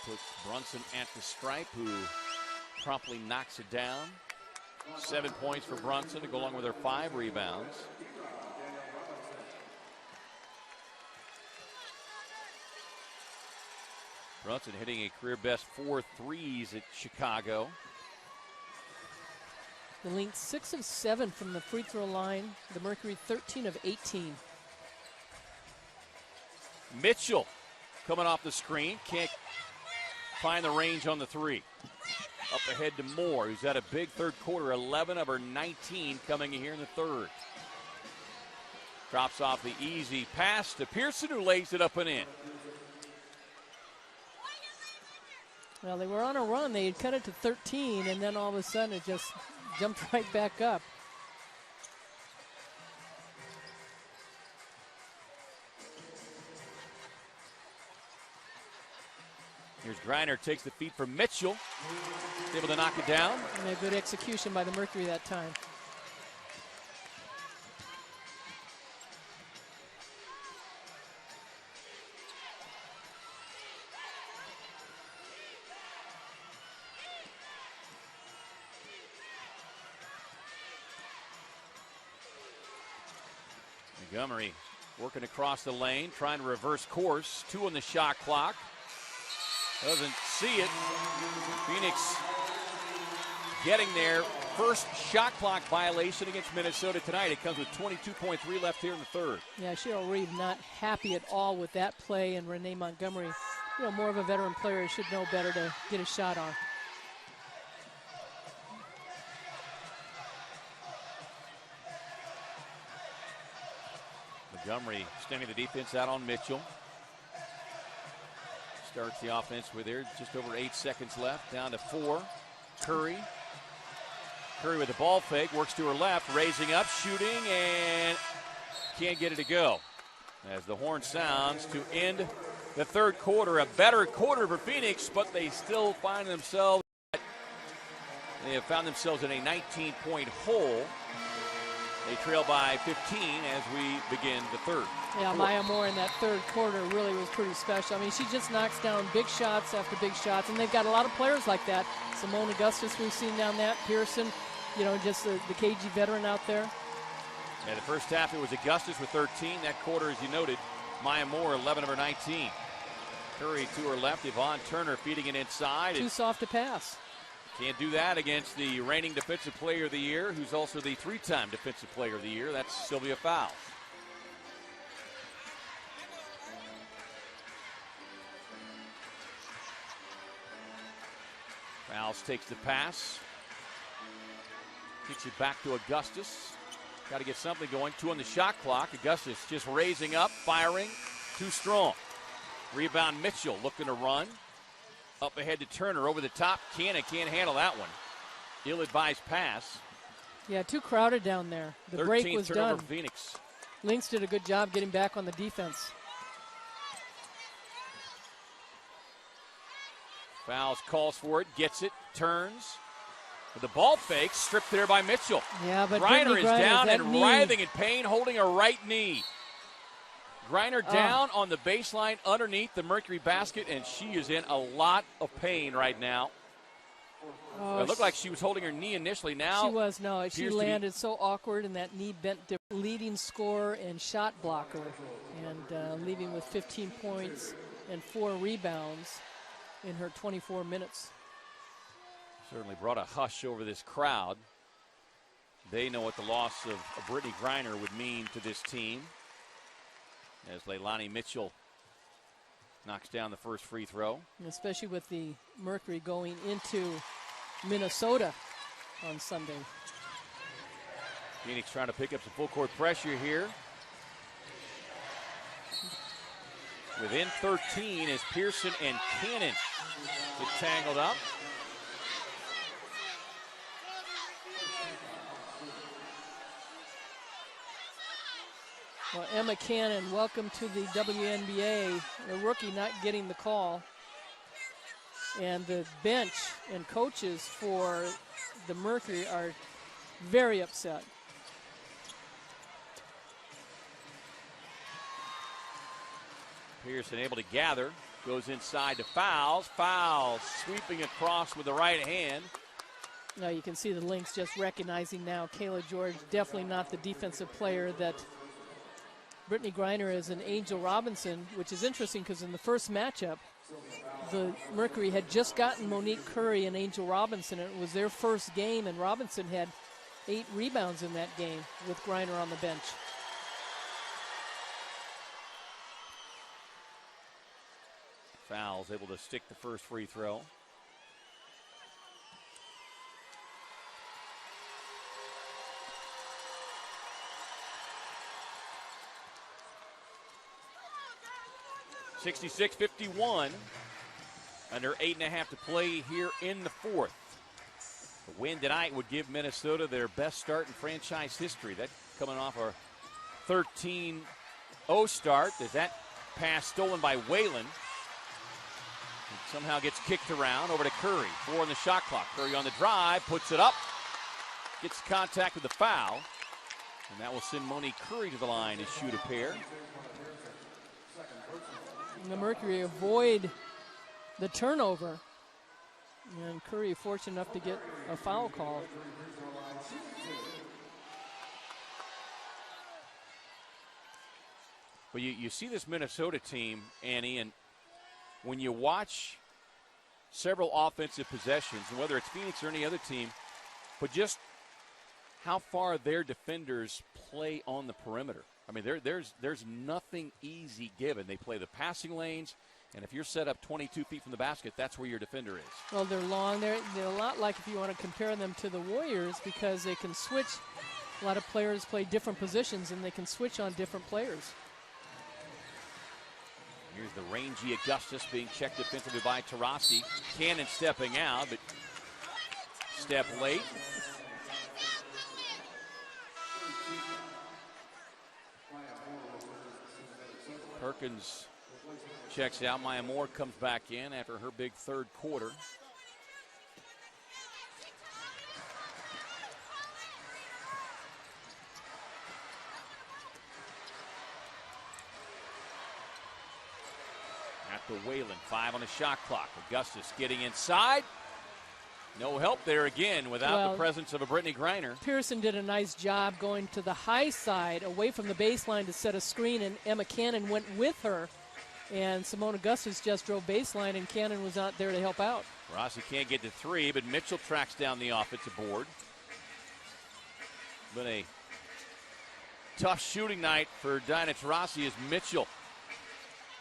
Speaker 1: Puts Brunson at the stripe, who promptly knocks it down. 7 points for Brunson to go along with her 5 rebounds. Brunson hitting a career best 4 threes at Chicago.
Speaker 2: The Lynx 6 of 7 from the free throw line. The Mercury 13 of 18.
Speaker 1: Mitchell coming off the screen. Can't find the range on the 3. Up ahead to Moore, who's had a big third quarter. 11 of her 19 coming in here in the third. Drops off the easy pass to Pearson, who lays it up and in.
Speaker 2: Well, they were on a run. They had cut it to 13, and then all of a sudden it just jumped right back up.
Speaker 1: Here's Griner, takes the feed from Mitchell. Able to knock it down.
Speaker 2: And a good execution by the Mercury that time.
Speaker 1: Montgomery working across the lane, trying to reverse course. 2 on the shot clock. Doesn't see it. Phoenix getting their first shot clock violation against Minnesota tonight. It comes with 22.3 left here in the third.
Speaker 2: Yeah, Cheryl Reeve not happy at all with that play, and Renee Montgomery, you know, more of a veteran player, should know better to get a shot on.
Speaker 1: Montgomery stemming the defense out on Mitchell. Starts the offense with there just over 8 seconds left, down to 4. Curry with the ball fake, works to her left, raising up, shooting, and can't get it to go. As the horn sounds to end the third quarter, a better quarter for Phoenix, but they still find themselves, they have found themselves in a 19-point hole. They trail by 15 as we begin the third.
Speaker 2: Yeah, Maya Moore in that third quarter really was pretty special. I mean, she just knocks down big shots after big shots, and they've got a lot of players like that. Simone Augustus, we've seen down that. Pearson, you know, just the KG veteran out there.
Speaker 1: Yeah, the first half it was Augustus with 13. That quarter, as you noted, Maya Moore, 11 of her 19. Curry to her left, Yvonne Turner feeding it inside.
Speaker 2: Too soft to pass.
Speaker 1: Can't do that against the reigning Defensive Player of the Year, who's also the 3-time Defensive Player of the Year. That's Sylvia Fowles. Fowles takes the pass. Kicks it back to Augustus. Got to get something going. 2 on the shot clock. Augustus just raising up, firing. Too strong. Rebound Mitchell looking to run. Up ahead to Turner over the top. Can't handle that one. Ill-advised pass.
Speaker 2: Yeah, too crowded down there. The break was done.
Speaker 1: Phoenix.
Speaker 2: Lynx did a good job getting back on the defense.
Speaker 1: Fouls, calls for it, gets it, turns. With the ball fake, stripped there by Mitchell.
Speaker 2: Yeah, but
Speaker 1: Griner is down and
Speaker 2: knee.
Speaker 1: writhing in pain, holding a right knee. Griner down on the baseline underneath the Mercury basket, and she is in a lot of pain right now. It looked like she was holding her knee initially. Now
Speaker 2: she was. No, she landed so awkward, and that knee bent. Leading scorer and shot blocker, and leaving with 15 points and 4 rebounds in her 24 minutes.
Speaker 1: Certainly brought a hush over this crowd. They know what the loss of Brittany Griner would mean to this team, as Leilani Mitchell knocks down the first free throw.
Speaker 2: Especially with the Mercury going into Minnesota on Sunday.
Speaker 1: Phoenix trying to pick up some full court pressure here. Within 13 as Pearson and Cannon get tangled up.
Speaker 2: Well, Emma Cannon, welcome to the WNBA. The rookie not getting the call. And the bench and coaches for the Mercury are very upset.
Speaker 1: Pearson able to gather, goes inside to Fouls. Fouls sweeping across with the right hand.
Speaker 2: Now you can see the Lynx just recognizing now Kayla George, definitely not the defensive player that Brittany Griner is, and Angel Robinson, which is interesting because in the first matchup, the Mercury had just gotten Monique Curry and Angel Robinson. It was their first game, and Robinson had 8 rebounds in that game with Griner on the bench.
Speaker 1: Fouls able to stick the first free throw. (66-51). Under 8.5 to play here in the fourth. The win tonight would give Minnesota their best start in franchise history. That coming off a 13-0 start. There's that pass stolen by Whalen. Somehow gets kicked around over to Curry. 4 on the shot clock. Curry on the drive, puts it up, gets contact with the foul, and that will send Monique Curry to the line to shoot a pair.
Speaker 2: And the Mercury avoid the turnover, and Curry fortunate enough to get a foul call.
Speaker 1: But you see this Minnesota team, Annie, and when you watch several offensive possessions, and whether it's Phoenix or any other team, but just how far their defenders play on the perimeter. I mean, there's nothing easy given. They play the passing lanes, and if you're set up 22 feet from the basket, that's where your defender is.
Speaker 2: Well, they're long. They're a lot like if you want to compare them to the Warriors, because they can switch. A lot of players play different positions, and they can switch on different players.
Speaker 1: Here's the rangy Augustus being checked defensively by Taurasi. Cannon stepping out, but step late. Perkins checks out. Maya Moore comes back in after her big third quarter. After Whalen, 5 on the shot clock. Augustus getting inside. No help there again without the presence of a Brittany Griner.
Speaker 2: Pearson did a nice job going to the high side away from the baseline to set a screen, and Emma Cannon went with her. And Simone Augustus just drove baseline, and Cannon was not there to help out.
Speaker 1: Rossi can't get to 3, but Mitchell tracks down the offensive board. Been a tough shooting night for Diana Taurasi as Mitchell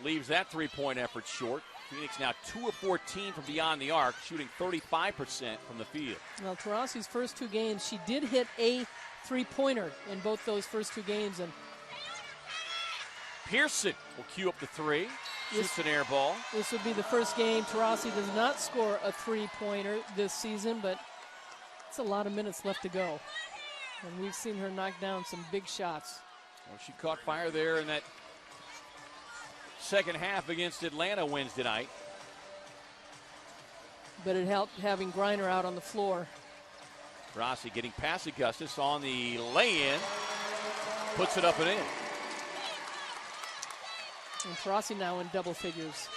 Speaker 1: leaves that three-point effort short. Phoenix now 2 of 14 from beyond the arc, shooting 35% from the field.
Speaker 2: Well, Taurasi's first 2 games, she did hit a three-pointer in both those first 2 games. And
Speaker 1: Pearson will cue up the 3, shoots an air ball.
Speaker 2: This would be the first game Taurasi does not score a three-pointer this season, but it's a lot of minutes left to go. And we've seen her knock down some big shots.
Speaker 1: Well, she caught fire there in that second half against Atlanta Wednesday night.
Speaker 2: but it helped having Griner out on the floor.
Speaker 1: Taurasi getting past Augustus on the lay-in. Puts it up and in.
Speaker 2: And Taurasi now in double figures.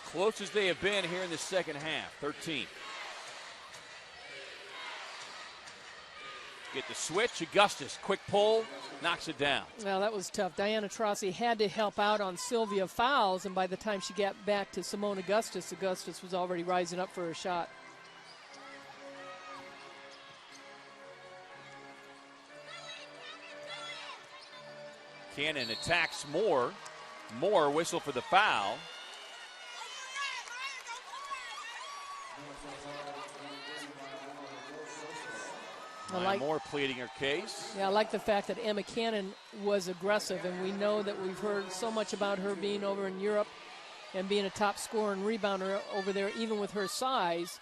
Speaker 1: Close as they have been here in the second half. 13. Get the switch. Augustus, quick pull, knocks it down.
Speaker 2: Well, that was tough. Diana Taurasi had to help out on Sylvia Fowles, and by the time she got back to Simone Augustus, Augustus was already rising up for a shot.
Speaker 1: Cannon attacks Moore. Moore whistle for the foul. Moore pleading her case.
Speaker 2: Yeah, I like the fact that Emma Cannon was aggressive, and we know that we've heard so much about her being over in Europe and being a top scorer and rebounder over there, even with her size.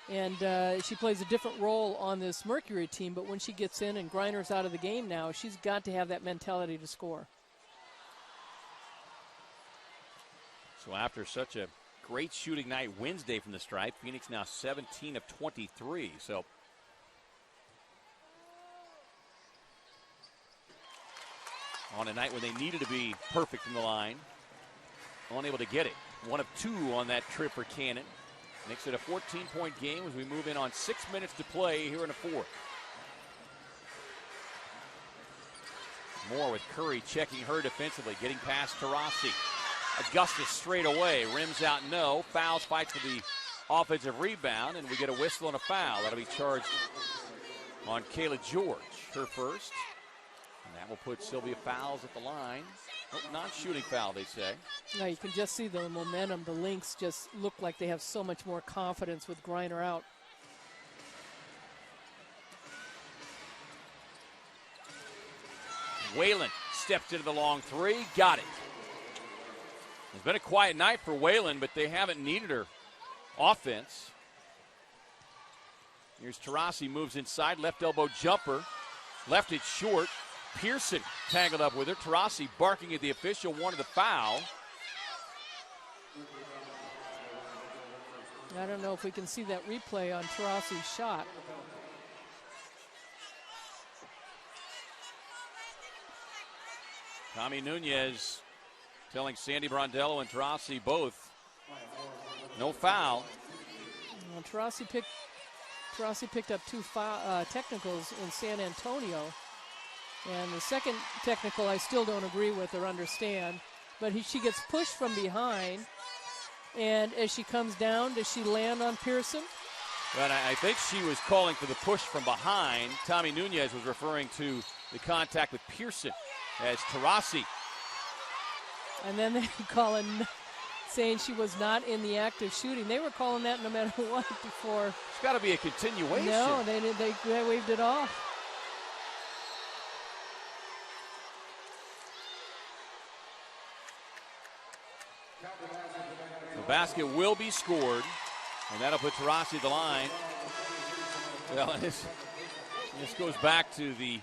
Speaker 2: And she plays a different role on this Mercury team, but when she gets in and Griner's out of the game now, she's got to have that mentality to score.
Speaker 1: So after such a great shooting night Wednesday from the stripe, Phoenix now 17 of 23. So on a night when they needed to be perfect from the line, unable to get it. 1 of 2 on that trip for Cannon. Makes it a 14-point game as we move in on 6 minutes to play here in the fourth. Moore with Curry checking her defensively, getting past Taurasi. Augustus straight away, rims out no. Fouls, fights for the offensive rebound, and we get a whistle and a foul. That'll be charged on Kayla George, her first. And that will put Sylvia Fowles at the line. Oh, non-shooting foul, they say.
Speaker 2: No, you can just see the momentum. The Lynx just look like they have so much more confidence with Griner out.
Speaker 1: Whalen steps into the long three, got it. It's been a quiet night for Whalen, but they haven't needed her offense. Here's Taurasi, moves inside, left elbow jumper, left it short. Pearson tangled up with her. Taurasi barking at the official, wanted the foul.
Speaker 2: I don't know if we can see that replay on Taurasi's shot.
Speaker 1: Tommy Nunez telling Sandy Brondello and Taurasi both no foul.
Speaker 2: Well, Taurasi picked up 2 technicals in San Antonio. And the second technical I still don't agree with or understand. But she gets pushed from behind. And as she comes down, does she land on Pearson?
Speaker 1: Well, I think she was calling for the push from behind. Tommy Nunez was referring to the contact with Pearson as Taurasi.
Speaker 2: And then they calling, saying she was not in the act of shooting. They were calling that no matter what before.
Speaker 1: It's got to be a continuation.
Speaker 2: No, they waved it off.
Speaker 1: The basket will be scored, and that'll put Taurasi at the line. Well, this goes back to the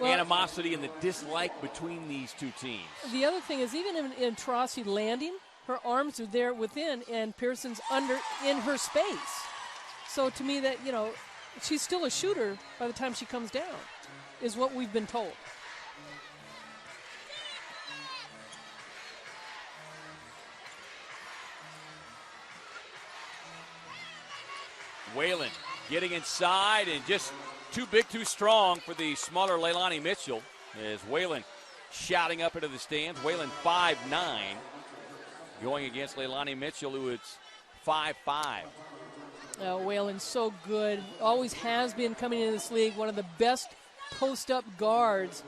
Speaker 1: animosity and the dislike between these two teams.
Speaker 2: The other thing is, even in Taurasi landing, her arms are there within, and Pearson's in her space. So to me, that she's still a shooter by the time she comes down, is what we've been told.
Speaker 1: Whalen getting inside and just too big, too strong for the smaller Leilani Mitchell. As Whalen shouting up into the stands. Whalen 5'9", going against Leilani Mitchell, who is 5'5".
Speaker 2: Whalen's so good. Always has been coming into this league. One of the best post-up guards.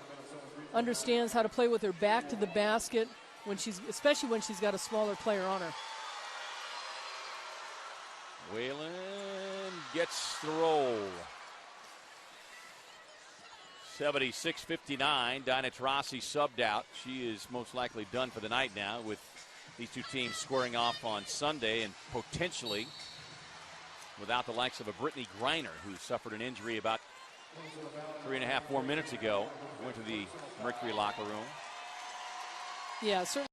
Speaker 2: Understands how to play with her back to the basket, especially when she's got a smaller player on her.
Speaker 1: Whalen gets the roll. 76-59. Dinah Taurasi subbed out. She is most likely done for the night now, with these two teams squaring off on Sunday and potentially without the likes of a Brittany Griner, who suffered an injury about 3.5, 4 minutes ago. Went to the Mercury locker room.
Speaker 2: Yeah, certainly.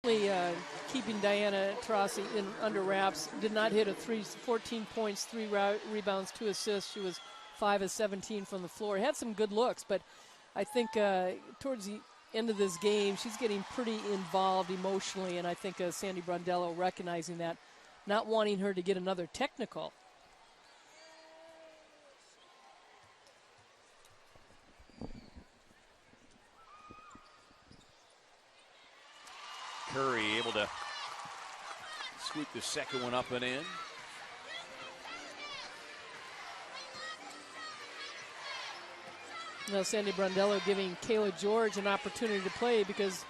Speaker 2: Keeping Diana Taurasi in under wraps. Did not hit 14 points, 3 rebounds, 2 assists. She was 5 of 17 from the floor. Had some good looks, but I think towards the end of this game, she's getting pretty involved emotionally, and I think Sandy Brondello recognizing that, not wanting her to get another technical.
Speaker 1: Curry able to scoop the second one up and in.
Speaker 2: Now Sandy Brondello giving Kayla George an opportunity to play because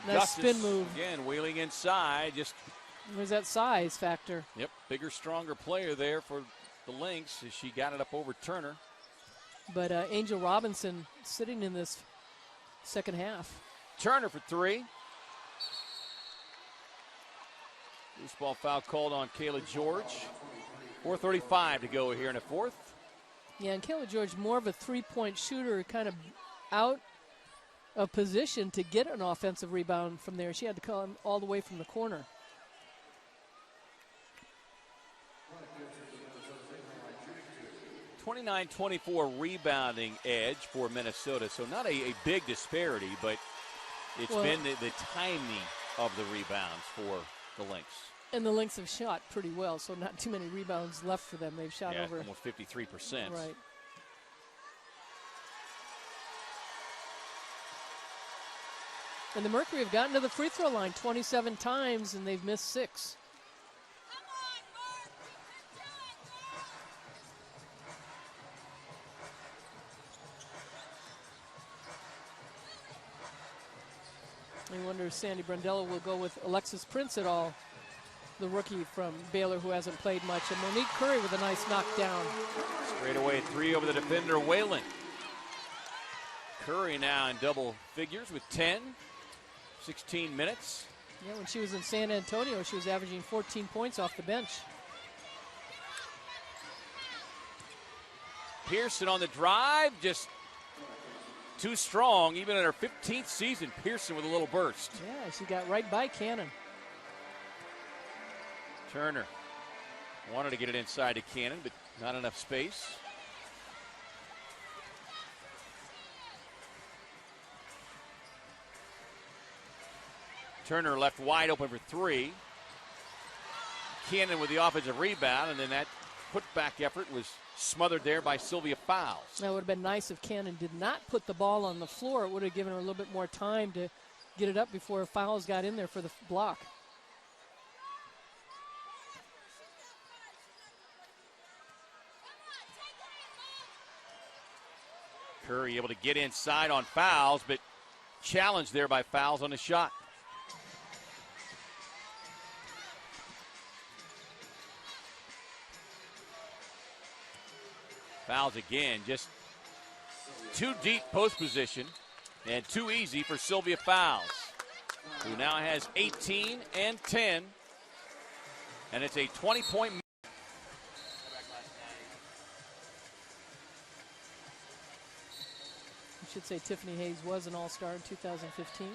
Speaker 2: nice spin move.
Speaker 1: Again, wheeling inside. Just
Speaker 2: there's that size factor.
Speaker 1: Yep, bigger, stronger player there for the Lynx as she got it up over Turner.
Speaker 2: But Angel Robinson sitting in this second half.
Speaker 1: Turner for 3. Loose ball foul called on Kayla George. 4:35 to go here in the fourth.
Speaker 2: Yeah, and Kayla George, more of a three-point shooter, kind of out of position to get an offensive rebound from there. She had to come all the way from the corner.
Speaker 1: (29-24) rebounding edge for Minnesota. So not a big disparity, but it's been the timing of the rebounds for the Lynx.
Speaker 2: And the Lynx have shot pretty well, so not too many rebounds left for them. They've shot over
Speaker 1: almost 53%.
Speaker 2: Right. And the Mercury have gotten to the free throw line 27 times, and they've missed 6. I wonder if Sandy Brondello will go with Alexis Prince at all, the rookie from Baylor who hasn't played much. And Monique Curry with a nice knockdown.
Speaker 1: Straight away 3 over the defender, Whalen. Curry now in double figures with 10, 16 minutes.
Speaker 2: Yeah, when she was in San Antonio, she was averaging 14 points off the bench.
Speaker 1: Pearson on the drive, just too strong. Even in her 15th season, Pearson with a little burst.
Speaker 2: Yeah, she got right by Cannon.
Speaker 1: Turner wanted to get it inside to Cannon, but not enough space. Turner left wide open for 3. Cannon with the offensive rebound, and then that putback effort was smothered there by Sylvia Fowles.
Speaker 2: That would have been nice if Cannon did not put the ball on the floor. It would have given her a little bit more time to get it up before Fowles got in there for the block.
Speaker 1: Curry able to get inside on Fowles, but challenged there by Fowles on the shot. Fouls again, just too deep post position and too easy for Sylvia Fowles, who now has 18 and 10, and it's a 20-point.
Speaker 2: I should say Tiffany Hayes was an all-star in 2015.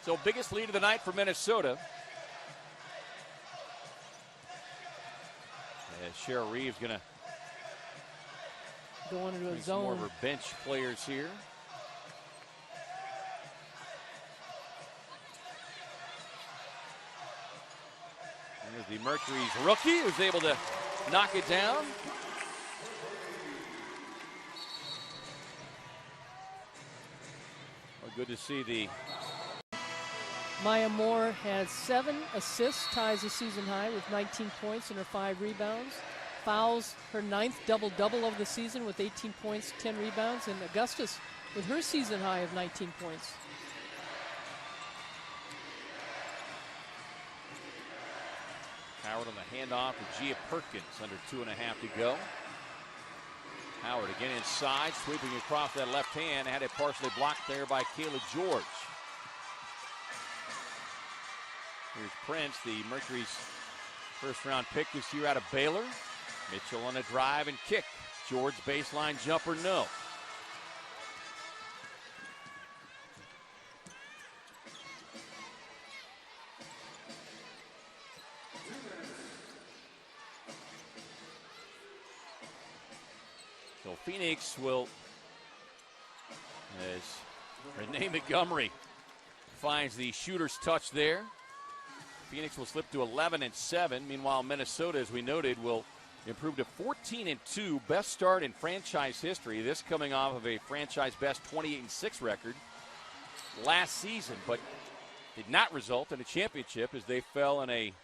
Speaker 1: So biggest lead of the night for Minnesota. As Cheryl Reeves going to
Speaker 2: go into a
Speaker 1: some
Speaker 2: zone.
Speaker 1: More of her bench players here. There's the Mercury's rookie who's able to knock it down. Well, good to see the
Speaker 2: Maya Moore has 7 assists, ties the season high with 19 points and her 5 rebounds. Fouls her 9th double-double of the season with 18 points, 10 rebounds. And Augustus with her season high of 19 points.
Speaker 1: Howard on the handoff to Gia Perkins, under 2.5 to go. Howard again inside, sweeping across that left hand. Had it partially blocked there by Kayla George. Here's Prince, the Mercury's first-round pick this year out of Baylor. Mitchell on a drive and kick. George baseline jumper, no. So Phoenix will, as Renee Montgomery finds the shooter's touch there. Phoenix will slip to 11-7. Meanwhile, Minnesota, as we noted, will improve to 14-2, best start in franchise history. This coming off of a franchise best 28-6 record last season, but did not result in a championship as they fell in a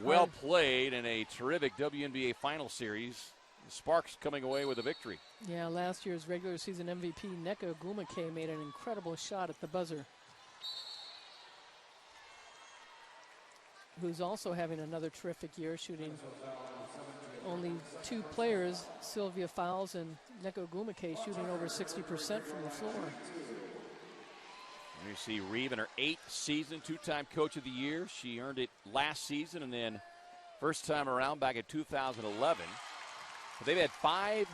Speaker 1: well played and a terrific WNBA final series. The Sparks coming away with a victory.
Speaker 2: Yeah, last year's regular season MVP Nneka Ogwumike made an incredible shot at the buzzer. Who's also having another terrific year, shooting only 2 players, Sylvia Fowles and Nneka Ogwumike, shooting over 60% from the floor.
Speaker 1: You see Reeve in her 8th season, 2-time Coach of the Year. She earned it last season and then first time around back in 2011. But they've had 5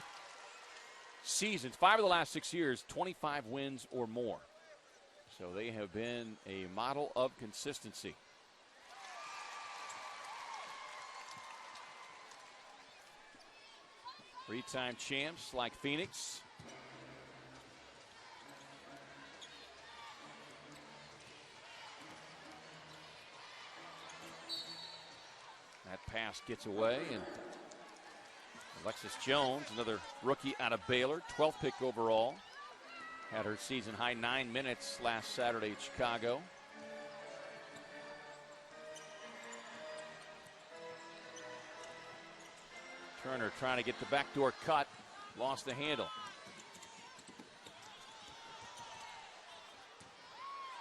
Speaker 1: seasons, 5 of the last 6 years, 25 wins or more. So they have been a model of consistency. Three-time champs like Phoenix. That pass gets away, and Alexis Jones, another rookie out of Baylor, 12th pick overall. Had her season high 9 minutes last Saturday at Chicago. Turner trying to get the backdoor cut, lost the handle.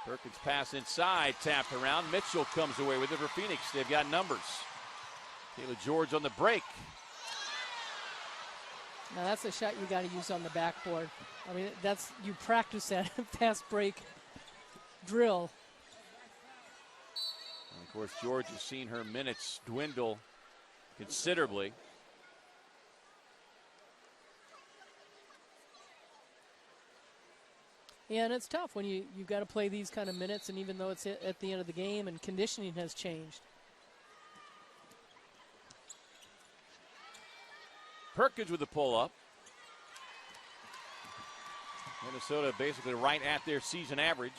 Speaker 1: Perkins pass inside, tapped around. Mitchell comes away with it for Phoenix. They've got numbers. Taylor George on the break.
Speaker 2: Now that's a shot you got to use on the backboard. I mean, you practice that fast break drill.
Speaker 1: And of course, George has seen her minutes dwindle considerably.
Speaker 2: Yeah, and it's tough when you've got to play these kind of minutes, and even though it's at the end of the game and conditioning has changed.
Speaker 1: Perkins with the pull-up. Minnesota basically right at their season average.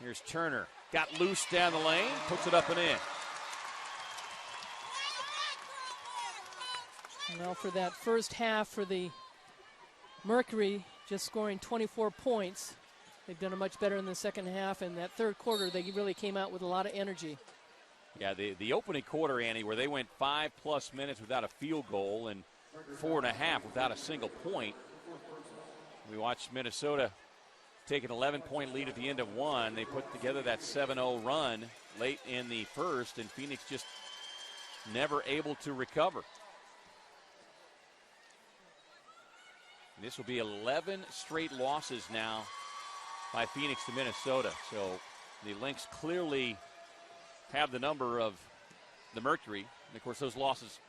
Speaker 1: Here's Turner. Got loose down the lane, puts it up and in.
Speaker 2: Well, for that first half for the Mercury, just scoring 24 points. They've done it much better in the second half. In that third quarter, they really came out with a lot of energy.
Speaker 1: Yeah, the opening quarter, Annie, where they went 5+ minutes without a field goal and 4.5 without a single point. We watched Minnesota take an 11-point lead at the end of one. They put together that 7-0 run late in the first, and Phoenix just never able to recover. This will be 11 straight losses now by Phoenix to Minnesota. So the Lynx clearly have the number of the Mercury. And, of course, those losses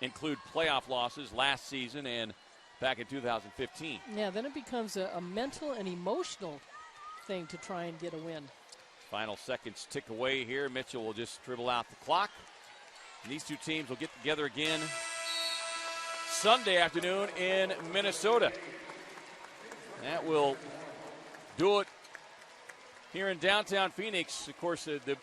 Speaker 1: include playoff losses last season and back in 2015.
Speaker 2: Yeah, then it becomes a mental and emotional thing to try and get a win.
Speaker 1: Final seconds tick away here. Mitchell will just dribble out the clock. And these two teams will get together again Sunday afternoon in Minnesota. That will do it here in downtown Phoenix. Of course, the